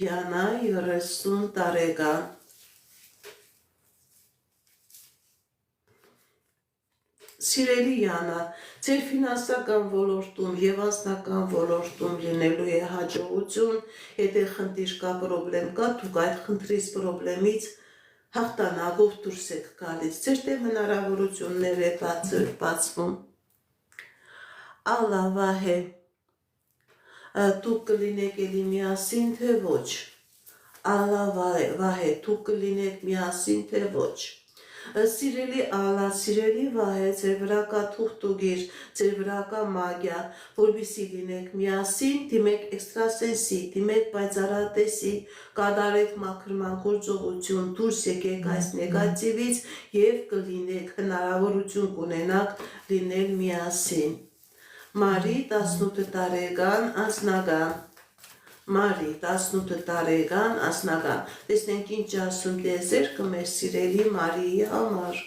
Յանա 30 տարեկան, Սիրելի Յանա, ձեր ֆինանսական ոլորտում եւ անձնական ոլորտում լինելու է հաջողություն, եթե խնդիր կա, պրոբլեմ կա, դուք այդ խնդրից պրոբլեմից հաղթանակով դուրս եք գալիս, ձեր դեմ հնարավորություններ է բացվում, Ալլահ դուք կլինեք էլի միասին, թե ոչ, Ալլահ դուք կլինեք միասին, թե ոչ, Սիրելի Ալլա, սիրելի Վահե, ձեր վրա կա թուղթուգիր, ձեր վրա կա մագիա, որպեսզի լինեք միասին, դիմեք էքստրասենսի, դիմեք պայծառատեսի, կատարեք մաքրման գործողություն, դուրս եկեք այս նեգատիվից եւ կլինեք հնարավորություն կունենաք լինել միասին, Մարի 18 տարեկան անձնական, Մարի 18 տարեկան անձնական, տեսնենք ինչ ասում տիեզերքը մեր սիրելի Մարիի համար,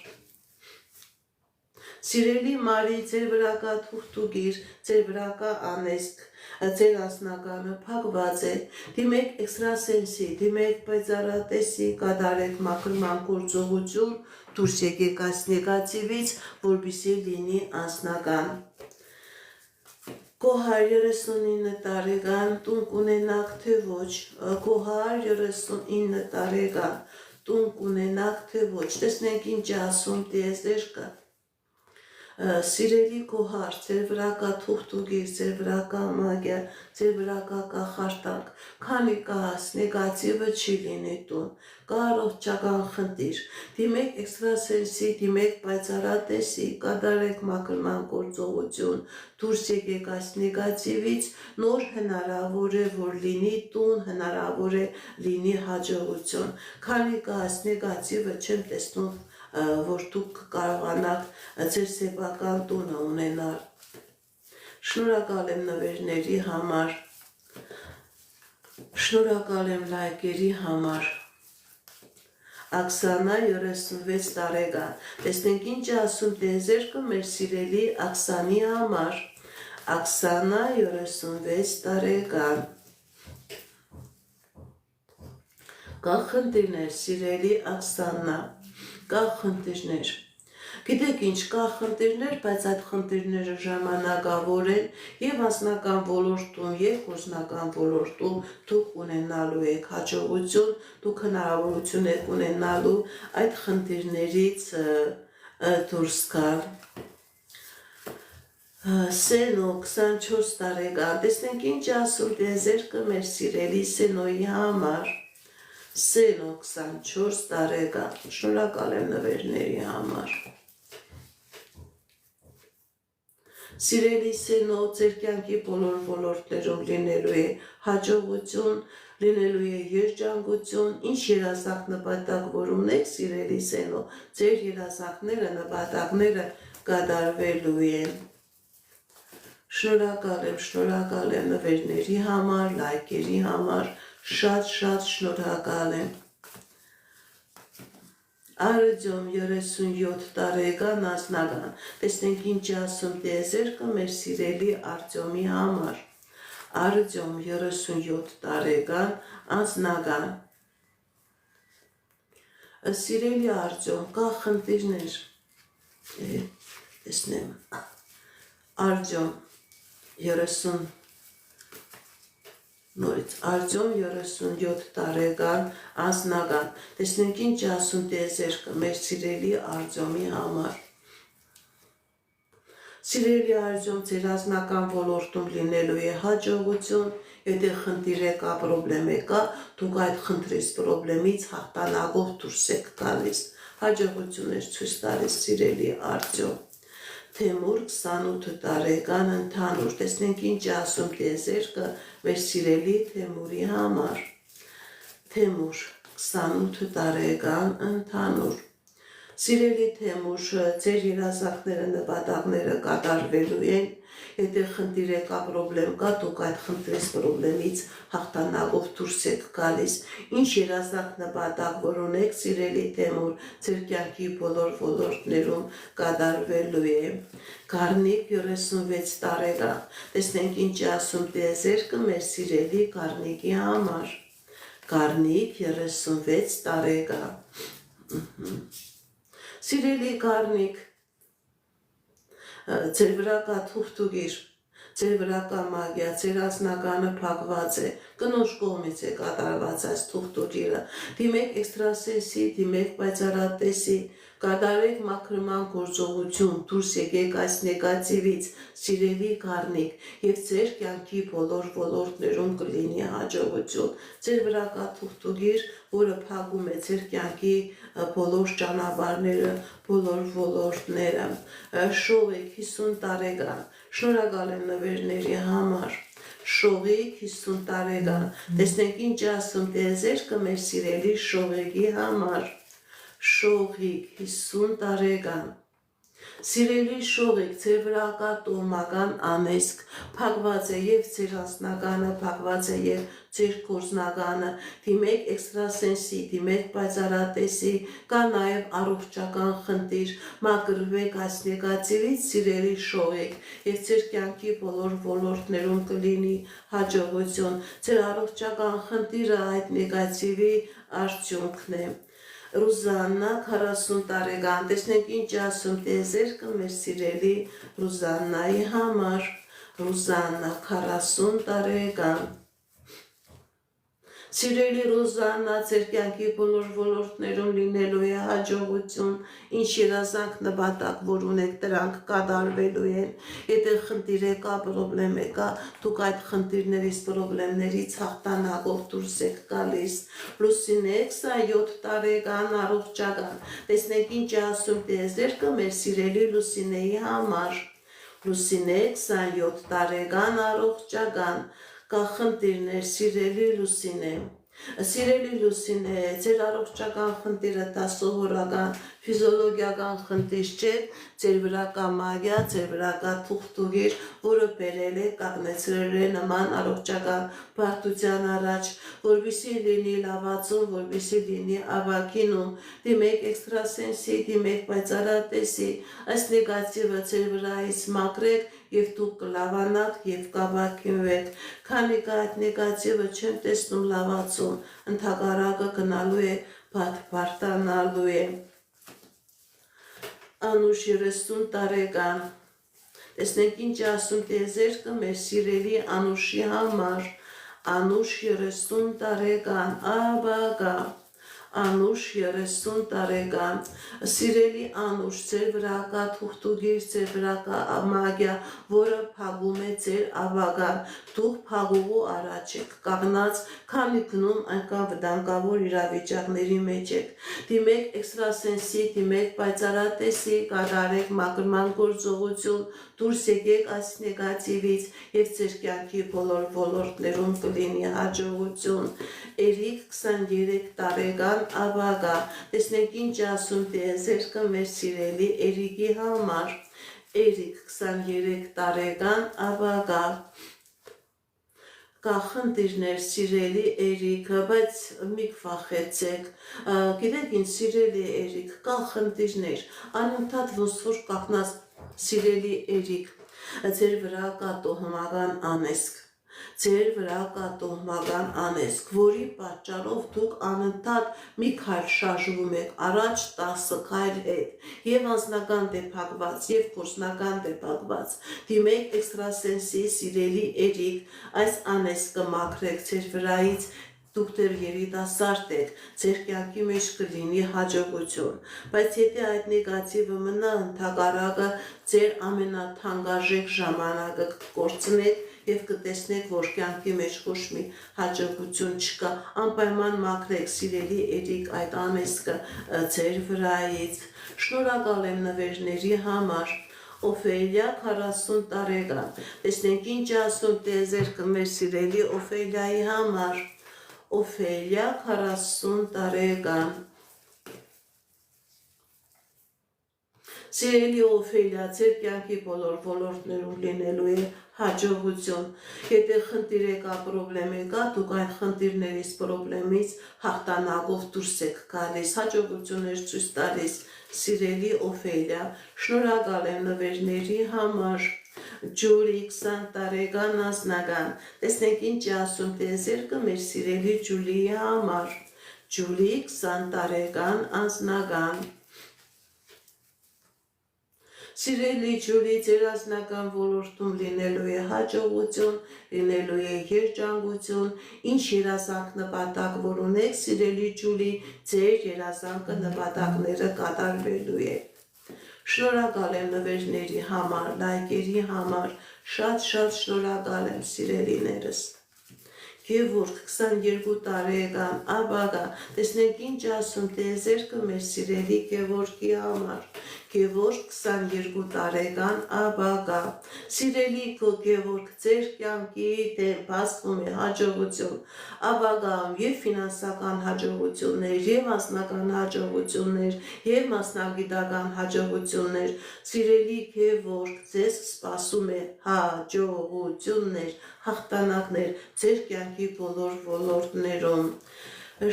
Սիրելի Մարի, ձեր վրա կա թուղթուգիր, ձեր վրա կա անեսք, ձեր անձնականը փակված է, դիմեք էքստրասենսի, դիմեք պայծառատեսի, կատարեք մաքրման գործողություն, դուրս եկեք այս նեգատիվից, որպեսզի լինի անձնական, Կոհար 39 տարեկան, տուն կունենաք թե ոչ, Կոհար 39 տարեկան, տուն կունենաք թե ոչ, տեսնենք ինչ ասում տիեզերքը, Սիրելի Կոհար, ձեր վրա կա թուղթուգիր, ձեր վրա կա մագիա, ձեր վրա կա կախարդանք, քանի կաս նեգատիվը չի լինի տուն, կա առողջական խնդիր, դիմեք էքստրասենսի, դիմեք պայծառատեսի, կատարեք մաքրման գործողություն, դուրս եկեք այս նեգատիվից, նոր հնարավոր է, որ լինի տուն, հնարավոր է լինի հաջողություն, քանի կաս նեգատիվը չեմ տեսնում, որ դուք կարողանաք ձեր սեփական տունը ունենալ, շնորհակալ եմ նվերների համար, շնորհակալ եմ լայքերի համար, Աքսանա 36 տարեկան, տեսնենք ինչ ասում տիեզերքը մեր սիրելի Աքսանի համար, Աքսանա 36 տարեկան, Կա խնդիրներ, սիրելի Աքսանա, կա խնդիրներ։ Գիտեք ինչ, կա խնդիրներ, բայց այդ խնդիրները ժամանակավոր են եւ անձնական ոլորտում եւ գործնական ոլորտում դուք ունենալու եք հաջողություն, դուք հնարավորություն եք ունենալու այդ խնդիրներից դուրս գալ։ Սենո 24 տարեկան, տեսնենք ինչ ասում դեզերքը մեր սիրելի Սենոյի համար։ Սենո 24 տարեկան, շնորհակալ եմ նվերների համար։ Սիրելի Սենո, ձեր կյանքի բոլոր ոլորտներում լինելու է հաջողություն, լինելու է երջանկություն, ինչ երազանք նպատակ որ ունեք, սիրելի Սենո, ձեր երազանքները, նպատակները կատարվելու են։ Շնորհակալ եմ նվերների համար, լայքերի համար, շատ շնորհակալ եմ։ Արտյոմ 37 տարեկան անձնական, տեսնենք ինչ ասում դեզերքը մեր սիրելի Արտյոմի համար։ Արտյոմ 37 տարեկան անձնական։ Սիրելի Արտյոմ, կա խնդիրներ, տեսնեմ, Արտյոմ 30 նորից, Արտյոմ 37 տարեկան անձնական, տեսնենք ինչ ասում դեզերքը մեր սիրելի Արտյոմի համար։ Սիրելի Արտյոմ, ձեր անձնական ոլորտում լինելու է հաջողություն, եթե խնդիր է կա, պրոբլեմ է կա, դուք այդ խնդրից պրոբլեմից հաղթանակով դուրս եք գալիս, հաջողություններ ցույց տալիս, սիրելի Արտյոմ։ Թեմուր 28 տարեկան ընդհանուր, տեսնենք ինչ ասում դեզերքը մեր սիրելի Թեմուրի համար։ Թեմուր 28 տարեկան ընդհանուր։ Սիրելի Թեմուր, ձեր երազանքները, նպատակները կատարվելու են, եթե խնդիր է կա, պրոբլեմ կա, դուք այդ խնդրից պրոբլեմից հաղթանակով դուրս եք գալիս։ Ինչ երազանք նպատակ որ ունեք, սիրելի Թեմուր, ձեր կյանքի բոլոր ոլորտներում կատարվելու է։ Գառնիկ 36 տարեկան, տեսնենք ինչ ասում դեզերքը մեր սիրելի Գառնիկի համար։ Գառնիկ 36 տարեկան։ Սիրելի Գառնիկ, ձեր վրա կա թուղթուգիր, ձեր վրա կա մագիա, ձեր անձնականը փակված է, կնոջ կողմից է կատարված այս թուղթուգիրը, դիմեք էքստրասենսի, դիմեք պայծառատեսի, կատարեք մաքրման գործողություն, դուրս եկեք այս նեգատիվից, սիրելի Գառնիկ, եւ ձեր կյանքի բոլոր ոլորտներում կլինի հաջողություն։ Ձեր վրա կա թուղթուգիր, որը փակում է ձեր կյանքի բոլոր ճանապարհները, բոլոր ոլորտները։ Շողիկ 50 տարեկան, շնորհակալ եմ նվերների համար։ Շողիկ 50 տարեկան, տեսնենք ինչ ասում դեզերքը մեր սիրելի Շողիկի համար։ Շողիկ 50 տարեկան։ Սիրելի Շողիկ, ձեր վրա կա տոհմական անեծք, փակված է եւ ձեր անձնականը, փակված է եւ ձեր գործնականը, դիմեք էքստրասենսի, դիմեք պայծառատեսի, կա նաեւ առողջական խնդիր, մաքրվեք այս նեգատիվից, սիրելի Շողիկ, եւ ձեր կյանքի բոլոր ոլորտներում կլինի հաջողություն, ձեր առողջական խնդիրը այդ նեգատիվի արդյունքն է։ Ռուզաննա 40 տարեկան, տեսնենք ինչ ասում դեզերքը մեր սիրելի Ռուզաննայի համար։ Ռուզաննա 40 տարեկան։ Սիրելի Ռուզաննա, ձեր կյանքի բոլոր ոլորտներում լինելու է հաջողություն, ինչ երազանք նպատակ որ ունեք, դրանք կատարվելու են։ Եթե խնդիր է կա, պրոբլեմ է կա, դուք այդ խնդիրներից, պրոբլեմներից հաղթանակով դուրս եք գալիս։ Լուսինե 27 տարեկան առողջական, տեսնենք ինչ ասում դեզերքը մեր սիրելի Լուսինեի համար։ Լուսինե 27 տարեկան առողջական, կա խնդիրներ, սիրելի Լուսինե։ Սիրելի Լուսինե, ձեր առողջական խնդիրը դա սովորական ֆիզիոլոգիական խնդիր չէ, ձեր վրա կա մագիա, ձեր վրա կա թուղթուգիր, որը բերել է, կանգնեցրել է նման առողջական բարդության առաջ, որպեսզի լինի լավացում, որպեսզի լինի ավագինում, դիմեք էքստրասենսի, դիմեք պայծառատեսի, այս նեգատիվը ձեր վրայից մաքրեք եւ դուք կլավանաք եւ կավակինվեք, քանի այդ նեգատիվը չեմ տեսնում լավացում, ընդհակառակը գնալու է բարտանալու է։ Անուշ 30 տարեկան։ Տեսնենք ինչ ասում տիեզերքը մեր սիրելի Անուշի համար։ Անուշ 30 տարեկան, աբագա, Անուշ 30 տարեկան, սիրելի Անուշ, ձեր վրա կա թուղթուգիր, ձեր վրա կա մագիա, որը փակում է ձեր ավագան, դուք փակողու առաջ եք կանգնած, քանի գնում այնքան վտանգավոր իրավիճակների մեջ եք, դիմեք էքստրասենսի, դիմեք պայծառատեսի, կատարեք մաքրման գործողություն, դուրս եկեք այս նեգատիվից եւ ձեր կյանքի բոլոր ոլորտներում կլինի հաջողություն։ Էրիկ 23 տարեկան ավագա, տեսնենք ինչ ասում տիեզերքը մեր սիրելի Էրիկի համար։ Էրիկ 23 տարեկան ավագա, կա խնդիրներ սիրելի Էրիկը, բայց մի կվախեցեք, գիտեք ինչ սիրելի Էրիկ, կա խնդիրներ, անընդհատ ոնց որ կանգնած սիրելի Էրիկ, ձեր վրա կա տոհմական անեզք, ձեր վրա կա տոհմական անեզք, որի պատճառով դուք անընդհատ մի քայլ շարժվում եք առաջ 10 քայլ հետ, եւ անձնական դեպակված, եւ գործնական դեպակված, դիմեք էքստրասենսի սիրելի Էրիկ, այս անեզքը մաքրեք ձեր վրայից, դուք դեռ երիտասարդ եք, ձեր կյանքի մեջ կլինի հաջողություն, բայց եթե այդ նեգատիվը մնա, ընդհակառակը ձեր ամենաթանկարժեք ժամանակը կկորցնեք եւ կտեսնեք, որ կյանքի մեջ ոչ մի հաջողություն չկա, անպայման մաքրեք սիրելի Էրիկ այդ անեզքը ձեր վրայից։ Շնորհակալ եմ նվերների համար։ Օֆելիա 40 տարեկան, տեսնենք ինչ ասում տիեզերքը մեր սիրելի Օֆելիայի համար։ Օֆելիա 40 տարեկան, սիրելի Օֆելիա, ձեր կյանքի բոլոր ոլորտներում լինելու է հաջողություն, եթե խնդիր կա, պրոբլեմ կա, դուք այն խնդիրներից, պրոբլեմից հաղթանակով դուրս եք գալիս, հաջողություններ ցույց տալիս, սիրելի Օֆելիա, շնորհակալ եմ նվերների համար։ Ջուլի 20 տարեկան անձնական, տեսնենք ինչ ասում տիեզերքը մեր սիրելի Ջուլիի համար։ Ջուլի 20 տարեկան անձնական, սիրելի Ջուլի, ձեր անձնական ոլորտում լինելու է հաջողություն, լինելու է երջանկություն, ինչ երազանք նպատակ որ ունեք, սիրելի Ջուլի, ձեր երազանքը նպատակները կատարվելու է։ Շնորհակալ եմ նվերների համար, լայքերի համար, շատ շնորհակալ եմ սիրելիներս։ Գևորգ 22 տարեկան աբագա, տեսնենք ինչ ասում տիեզերքը մեր սիրելի Գևորգի համար։ Գևորգ 22 տարեկան աբագա, սիրելի քո Գևորգ, ձեր կյանքի դեմ բացվում է հաջողություն, աբագայում եւ ֆինանսական հաջողություններ, եւ անձնական հաջողություններ, եւ մասնագիտական հաջողություններ, սիրելի Գևորգ, ձեզ սպասում է հաջողություններ, հաղթանակներ ձեր կյանքի բոլոր ոլորտներում։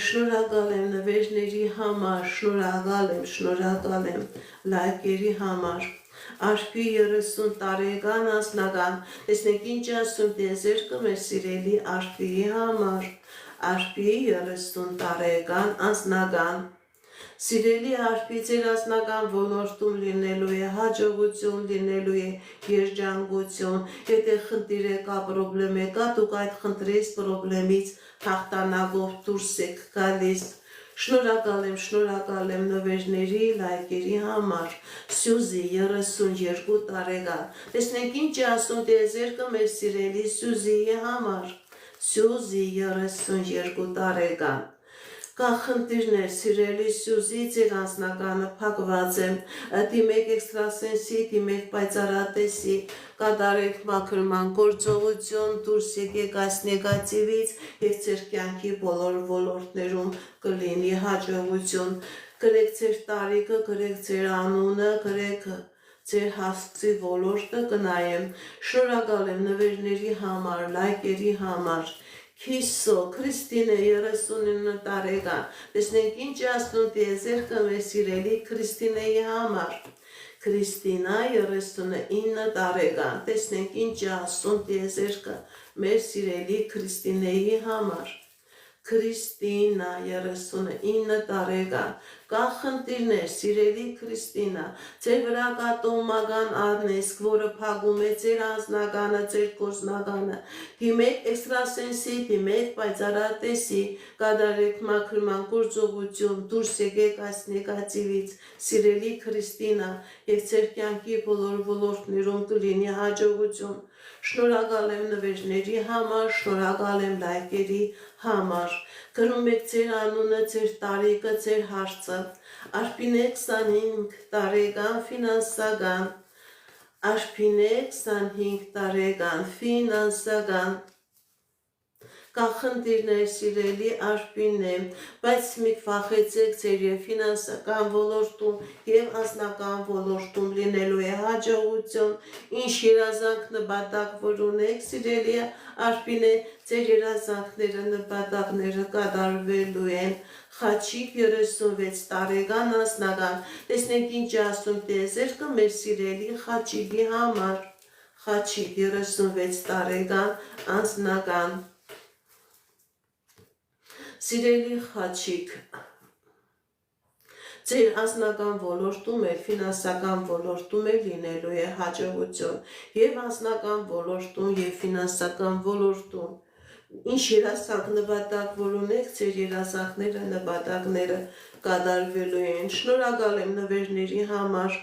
Շնորհակալ եմ նվերների համար, շնորհակալ եմ լայքերի համար։ Արփի 30 տարեկան անձնական, տեսնենք ինչ ասում տիեզերքը մեր սիրելի Արփիի համար։ Արփի 30 տարեկան անձնական, սիրելի Արփի, ձեր անձնական ոլորտում լինելու է հաջողություն, լինելու է երջանկություն, եթե խնդիր կա, պրոբլեմ կա, դուք այդ խնդրից, պրոբլեմից հաղթանակով դուրս եք գալիս։ Շնորհակալ եմ նվերների, լայքերի համար։ Սյուզի 32 տարեկան, տեսնենք ինչ ասում տիեզերքը մեր սիրելի Սյուզիի համար։ Սյուզի 32 տարեկան, կա խնդիրներ, սիրելի Սյուզի, ձեր անձնականը փակված է, դիմեք էքստրասենսի, դիմեք պայծառատեսի, կատարեք մաքրման գործողություն, դուրս եկեք այս նեգատիվից եւ ձեր կյանքի բոլոր ոլորտներում կլինի հաջողություն, գրեք ձեր տարիքը, գրեք ձեր անունը, գրեք ձեր հասցի ոլորտը կնայեմ։ Շնորհակալ եմ նվերների համար, լայքերի համար։ Քիսո, Քրիստինե 39 տարեկան, տեսնենք ինչ ասում տիեզերքը մեր սիրելի Քրիստինեի համար։ Քրիստինա 39 տարեկան, տեսնենք ինչ ասում տիեզերքը մեր սիրելի Քրիստինեի համար։ Քրիստինա 39 տարեկան, կա խնդիրներ, սիրելի Քրիստինա, ձեր վրա կա տոհմական արնեսք, որը փակում է ձեր անձնականը, ձեր գործնականը, դիմեք էքստրասենսի, դիմեք պայծառատեսի, կատարեք մաքրման գործողություն, դուրս եկեք այս նեգատիվից, սիրելի Քրիստինա, եւ ձեր կյանքի բոլոր ոլորտներում կլինի հաջողություն։ Շնորհակալ եմ նվերների համար, շնորհակալ եմ լայքերի համար։ Գրում եք ձեր անունը, ձեր տարիքը, ձեր հարցը։ Արփինե 25 տարեկան ֆինանսական, Արփինե 25 տարեկան ֆինանսական, կա խնդիրներ, սիրելի Արփինե, բայց մի վախեցեք ձեր եւ ֆինանսական ոլորտում եւ անձնական ոլորտում լինելու է հաջողություն, ինչ երազանք նպատակ որ ունեք, սիրելի Արփինե, ձեր երազանքները, նպատակները կատարվելու են։ Խաչիկ 36 տարեկան անձնական, տեսնենք ինչ ասում տիեզերքը մեր սիրելի Խաչիկի համար։ Խաչիկ 36 տարեկան անձնական, սիրելի Խաչիկ, ձեր անձնական ոլորտում է, ֆինանսական ոլորտում է լինելու է հաջողություն եւ անձնական ոլորտում եւ ֆինանսական ոլորտում։ Ինչ երազանք նպատակ որ ունեք, ձեր երազանքները, նպատակները կատարվելու են։ Շնորհակալ եմ նվերների համար։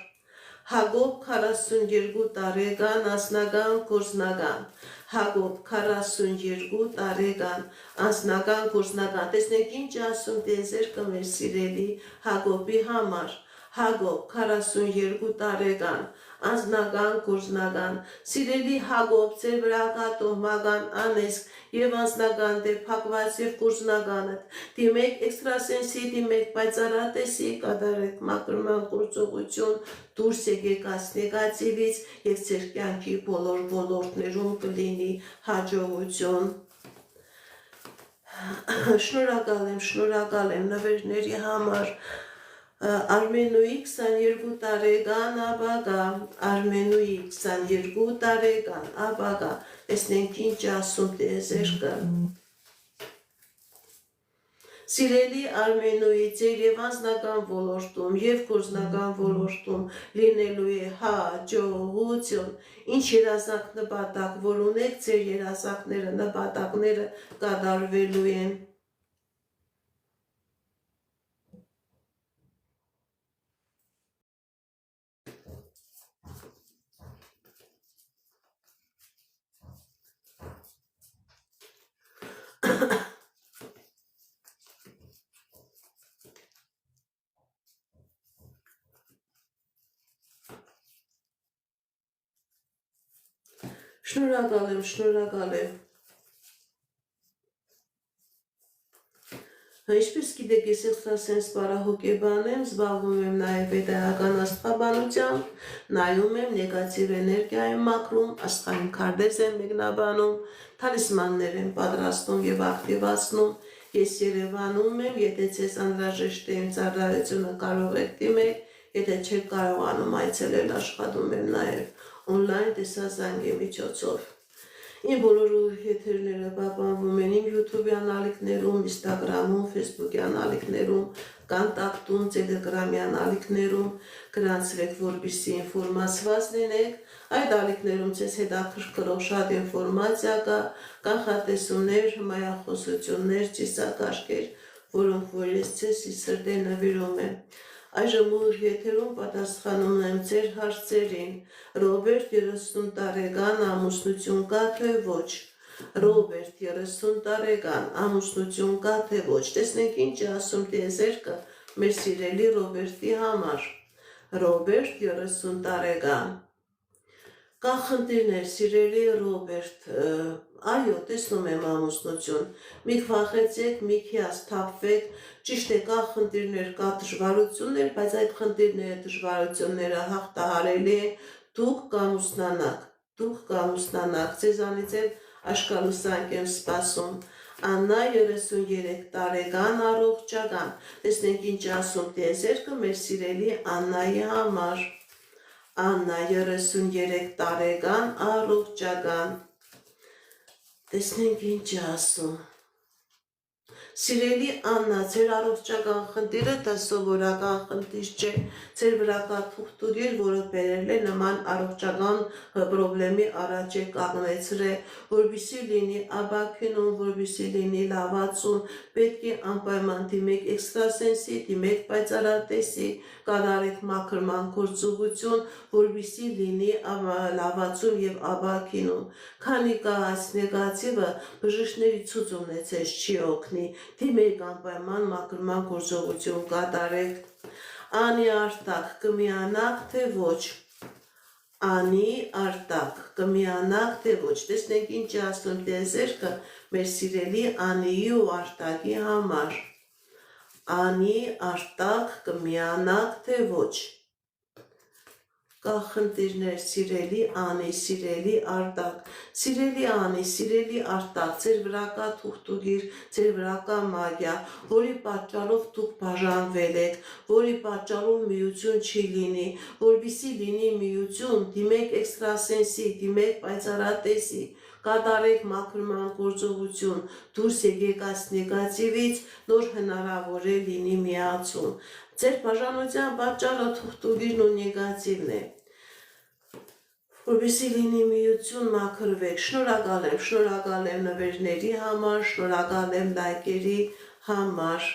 Հակոբ 42 տարեկան անձնական գործնական, Հակոբ 42 տարեկան անձնական գործնական, տեսնենք ինչ ասում տիեզերքը մեր սիրելի Հակոբի համար։ Հակոբ 42 տարեկան անձնական գործնական, սիրելի Հակոբ, ձեր վրա կա տոհմական անեսք եւ անձնական դեպ փակված եւ գործնականը, դիմեք էքստրասենսի, դիմեք պայծառատեսի, կատարեք մաքրման գործողություն, դուրս եկեք այս նեգատիվից եւ ձեր կյանքի բոլոր ոլորտներում կլինի հաջողություն։ Շնորհակալ եմ նվերների համար։ Արմենուի 22 տարեկան ապագա, Արմենուի 22 տարեկան ապագա, տեսնենք ինչ ասում տիեզերքը։ Սիրելի Արմենուի, ձեր եւ անձնական ոլորտում եւ գործնական ոլորտում լինելու է հաջողություն, ինչ երազանք նպատակ որ ունեք, ձեր երազանքները, նպատակները կատարվելու են։ Շնորհակալ եմ։ Ինչպես գիտեք, ես էքստրասենս պարահոգեբան եմ, զբաղվում եմ նաև վեդայական աստղաբանությամբ, նայում եմ նեգատիվ էներգիա եմ մաքրում, աստղային քարտեզ եմ մեկնաբանում, թալիսմաններ եմ պատրաստում եւ ակտիվացնում։ Ես Երևանում եմ, եթե ձեզ անհրաժեշտ է իմ ծառայությունը կարող եք դիմել, եթե չեք կարողանում այցելել, աշխատում եմ նաև օնլայն տեսազանգի միջոցով։ Իմ բոլոր եթերները պահպանվում են իմ YouTube-յան ալիքներում, Instagram-ում, Facebook-յան ալիքներում, Կոնտակտում, Telegram-յան ալիքներում, գրանցվեք, որպեսզի ինֆորմացված լինեք։ Այդ ալիքներում ձեզ հետաքրքրող շատ ինֆորմացիա կա, կանխատեսումներ, հմայախոսություններ, ծիսակարգեր, որոնք որ ես ձեզ սրտե նվիրում եմ։ Այժմ ուր եթերում պատասխանում եմ ձեր հարցերին։ Ռոբերտ 30 տարեկան ամուսնություն կա թե ոչ։ Ռոբերտ 30 տարեկան ամուսնություն կա թե ոչ։ Տեսնենք ինչ ասում տիեզերքը մեր սիրելի Ռոբերտի համար։ Ռոբերտ 30 տարեկան։ Կա խնդիրներ, սիրելի Ռոբերտ, այո, տեսնում եմ ամուսնություն, մի վախեցեք, մի հիասթափվեք, ճիշտ է, կա խնդիրներ, կա դժվարություններ, բայց այդ խնդիրները, դժվարությունները հաղթահարելի են, դուք կամուսնանաք, ձեզանից էլ աշկալուսանք եմ սպասում։ Աննա 33 տարեկան առողջական, տեսնենք ինչ ասում տիեզերքը մեր սիրելի Աննայի համար։ Աննա 33 տարեկան, առողջական։ Տեսնենք ինչ է ասում։ Սիրելի Աննա, ձեր առողջական խնդիրը դա սովորական խնդիր չէ, ձեր վրա կա թուղթուղիր, որը բերել է նման առողջական պրոբլեմի առաջ է կանգնեցրել, որպեսզի լինի աբաքինում, որպեսզի լինի լավացում, պետք է անպայման դիմեք էքստրասենսի, դիմեք պայծառատեսի, կատարեք մաքրման գործողություն, որպեսզի լինի լավացում եւ աբաքինում, քանի կա այս նեգատիվը բժիշկների ցուցումն է ցեզ չի օգնի, դիմեք անպայման մաքրման գործողություն կատարեք։ Անի արտակ կմիանաք թե ոչ։ Անի արտակ կմիանաք թե ոչ։ Տեսնենք ինչ է ասում տիեզերքը մեր սիրելի Անիի ու Արտակի համար։ Անի արտակ կմիանաք թե ոչ։ Կա խնդիրներ սիրելի Անի, սիրելի Արտակ, սիրելի Անի, սիրելի Արտակ, ձեր վրա կա թուղթուղիր, ձեր վրա կա մագիա, որի պատճառով դուք բաժանվել եք, որի պատճառով միություն չի լինի, որպեսզի լինի միություն, դիմեք էքստրասենսի, դիմեք պայծառատեսի, կատարեք մաքրման գործողություն, դուրս եկեք այս նեգատիվից, նոր հնարավոր է լինի միացում։ Ձեր բաժանության պատճառը թուղթուղիրն ու նեգատիվն է։ Որպեսզի լինի միություն մաքրվեք, շնորհակալ եմ նվերների համար, շնորհակալ եմ լայքերի համար,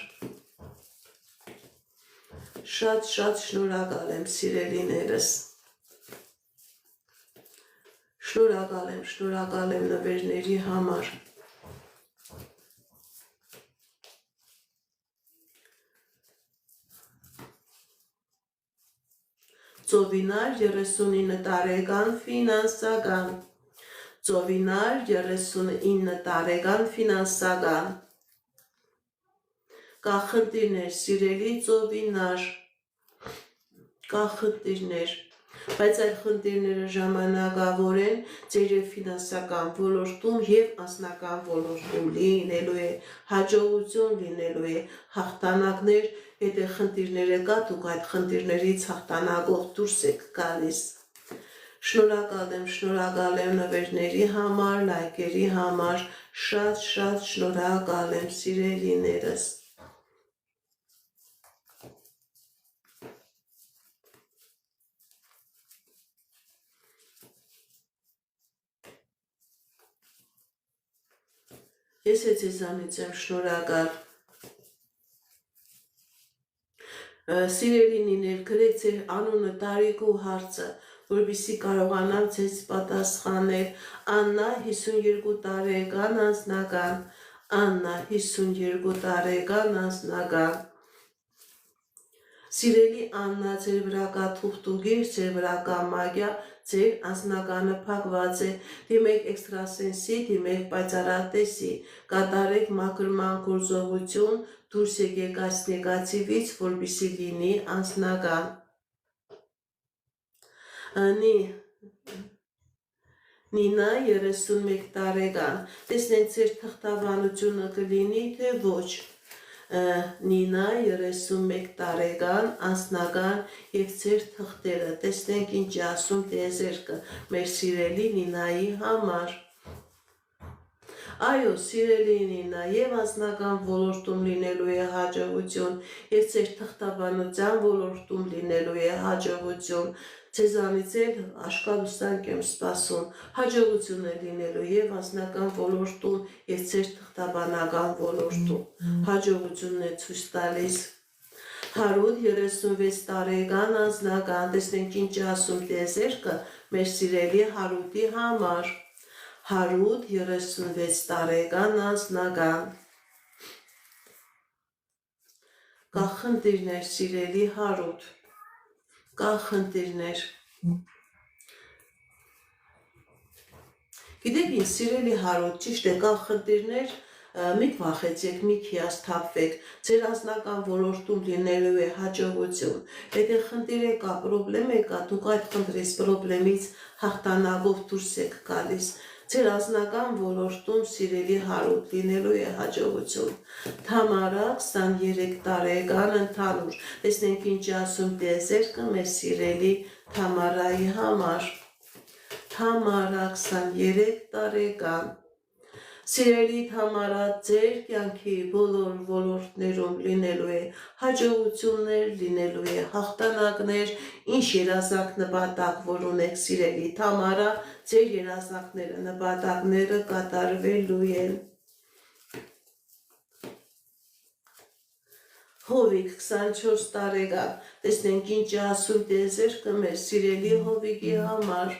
շատ շնորհակալ եմ սիրելիներս, շնորհակալ եմ նվերների համար, Ծովինար 39 տարեկան ֆինանսական, Ծովինար 39 տարեկան ֆինանսական, կա խնդիրներ սիրելի Ծովինար, կա խնդիրներ, բայց այդ խնդիրները ժամանակավոր են ձեր ֆինանսական ոլորտում եւ անձնական ոլորտում լինելու է, հաջողություն լինելու է, հաղթանակներ, եթե խնդիրները կա, դուք այդ խնդիրներից հաղթանակով դուրս եք գալիս։ Շնորհակալ եմ նվերների համար, լայքերի համար, շատ շնորհակալ եմ սիրելիներս։ Ես ձեզանից եմ շնորհակալ։ Սիրելիներ, գրեք ձեր անունը, տարիք ու հարցը, որպեսզի կարողանամ ձեզ պատասխանել։ Աննա 52 տարեկան անձնական, Աննա 52 տարեկան անձնական։ Սիրելի Աննա, ձեր վրա կա թուղթուղիր, ձեր վրա կա մագիա, ձեր անձնականը փակված է, դիմեք էքստրասենսի, դիմեք պայծառատեսի, կատարեք մաքրման գործողություն, դուրս եկեք այս նեգատիվից, որպեսզի լինի անձնական։ Նինա 31 տարեկան, տեսնենք ձեր թղթավանությունը կլինի, թե ոչ։ Նինա 31 տարեկան, անձնական և ձեր թղթերը, տեսնենք ինչ ասում տիեզերքը մեր սիրելի Նինայի համար։ Այո, սիրելի Նինա, եւ անձնական ոլորտում լինելու է հաջողություն, եւ ձեր թղթաբանության ոլորտում լինելու է հաջողություն, ձեզանից էլ աշկալուսանք եմ սպասում, հաջողություն է լինելու եւ անձնական ոլորտում եւ ձեր թղթաբանական ոլորտում, հաջողությունն է ցույց տալիս։ Հարութ 36 տարեկան անձնական, տեսնենք ինչ ասում տիեզերքը մեր սիրելի Հարութի համար։ Հարութ 36 տարեկան անձնական, կա խնդիրներ սիրելի Հարութ, կա խնդիրներ։ Գիտեք ինչ սիրելի Հարութ, ճիշտ է, կա խնդիրներ, մի վախեցեք, մի հիասթափվեք, ձեր անձնական ոլորտում լինելու է հաջողություն, եթե խնդիր է կա, պրոբլեմ է կա, դուք այդ խնդրից պրոբլեմից հաղթանակով դուրս եք գալիս, ձեր անձնական ոլորտում սիրելի Հարութ լինելու է հաջողություն։ Թամարա 23 տարեկան ընդհանուր, տեսնենք ինչ ասում տիեզերքը մեր սիրելի Թամարայի համար, Թամարա 23 տարեկան, Սիրելի Թամարա, ձեր կյանքի բոլոր ոլորտներում լինելու է հաջողություններ, լինելու է հաղթանակներ, ինչ երազանք նպատակ, որ ունեք սիրելի Թամարա, ձեր երազանքները, նպատակները կատարվելու են։ Հովիկ 24 տարեկան, տեսնենք ինչ ասում դեզերքը մեր սիրելի Հովիկի համար,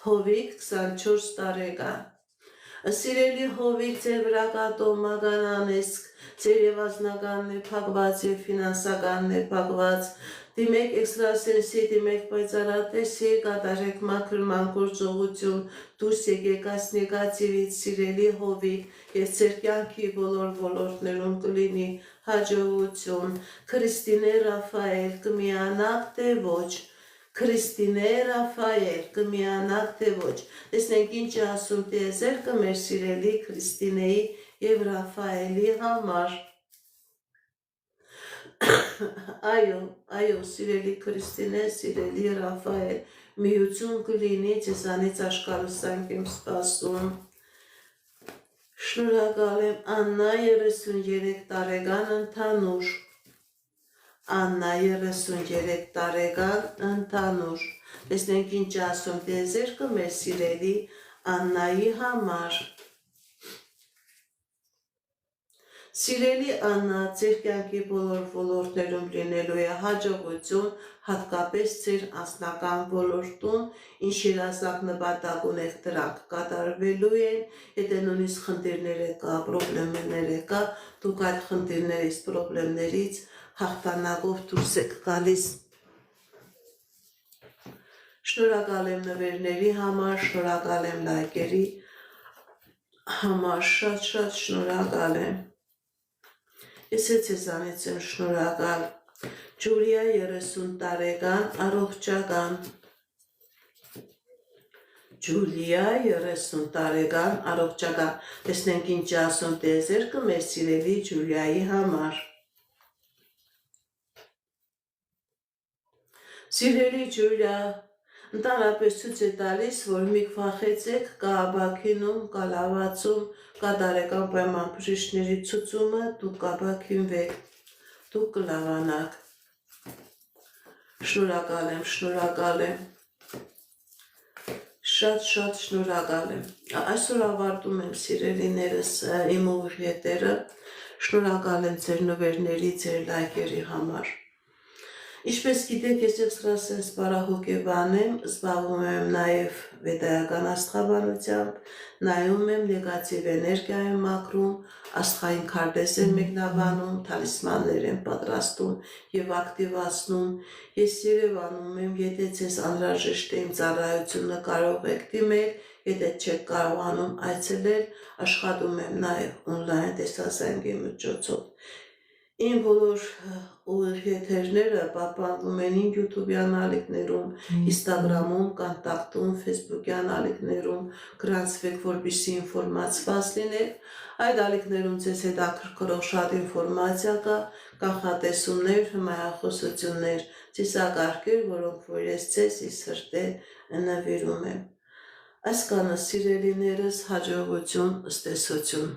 Հովիկ 24 տարեկան, Սիրելի Հովիկ, ձեր վրա կա տոհմական անեծք, ձեր եվազնականն է փակված եւ ֆինանսականն է փակված, դիմեք էքստրասենսի, դիմեք պայծառատեսի, կատարեք մաքր մանկգործողություն, դուրս եկեք այս նեգատիվից, սիրելի Հովիկ, եւ ձեր կյանքի բոլոր ոլորտներում կլինի հաջողություն, Քրիստինե Ռաֆայել, կմիանաք թե ոչ, Քրիստինե Ռաֆայել, կմիանաք թե ոչ, տեսնենք ինչ ասում տիեզերքը մեր սիրելի Քրիստինեի եւ Ռաֆայելի համար, այո, սիրելի Քրիստինե, սիրելի Ռաֆայել, միություն կլինի, ձեզանից աշխարհուսանք եմ սպասում, շնորհակալ եմ, Աննա 33 տարեկան ընդհանուր, Աննա 33 տարեկան ընդհանուր, տեսնենք ինչ ասում տիեզերքը մեր սիրելի Աննայի համար, Սիրելի Աննա, ձեր կյանքի բոլոր ոլորտներում լինելու է հաջողություն, հատկապես ձեր անձնական ոլորտում, ինչ երազանք նպատակ ունեք դրանք կատարվելու են, եթե նույնիսկ խնդիրներ կա, պրոբլեմներ կա, դուք այդ խնդիրներից, պրոբլեմներից հաղթանակով դուրս եք գալիս։ Շնորհակալ եմ նվերների համար, շնորհակալ եմ լայքերի համար, շատ շնորհակալ եմ։ Ես ձեզանից եմ շնորհակալ, Ջուլիա 30 տարեկան, առողջական, Ջուլիա 30 տարեկան, առողջական, տեսնենք ինչ ասում տիեզերքը մեր սիրելի Ջուլիայի համար, Սիրելի Ջուլիա, ընդհանրապես ցույց է տալիս, որ մի վախեցեք, կա ապաքինում, կա լավացում, կա տարեկան պայման բժիշկների ցուցումը, դուք կապաքինվեք, դուք կլավանաք։ Շնորհակալ եմ, շատ շնորհակալ եմ։ Այսօր ավարտում եմ սիրելիներս իմ ուղիղետերը, շնորհակալ եմ ձեր նվերների, ձեր լայքերի համար։ Ինչպես գիտեք, ես էքստրասենս պարահոգեբան եմ, զբաղվում եմ նաև վեդայական աստղաբանությամբ, նայում եմ նեգատիվ էներգիա եմ մաքրում, աստղային քարտեզ եմ մեկնաբանում, թալիսմաններ եմ պատրաստում եւ ակտիվացնում։ Ես Երևանում եմ, եթե ձեզ անհրաժեշտ է իմ ծառայությունը կարող եք դիմել, եթե չեք կարողանում այցելել, աշխատում եմ նաև on-line տեսազանգի միջոցով։ Իմ բոլոր ուղիղեթերները պահպանվում են իմ YouTube-յան ալիքներում, Instagram-ում, Կոնտակտում, Facebook-յան ալիքներում, գրանցվեք, որպեսզի ինֆորմացված լինեք։ Այդ ալիքներում ձեզ հետաքրքրող շատ ինֆորմացիա կա, կանխատեսումներ, հմայախոսություններ, ծիսակարգեր, որոնք որ ես ձեզ ի սրտե նվիրում եմ։ Այսքանը սիրելիներս, հաջողություն, ըստեսություն։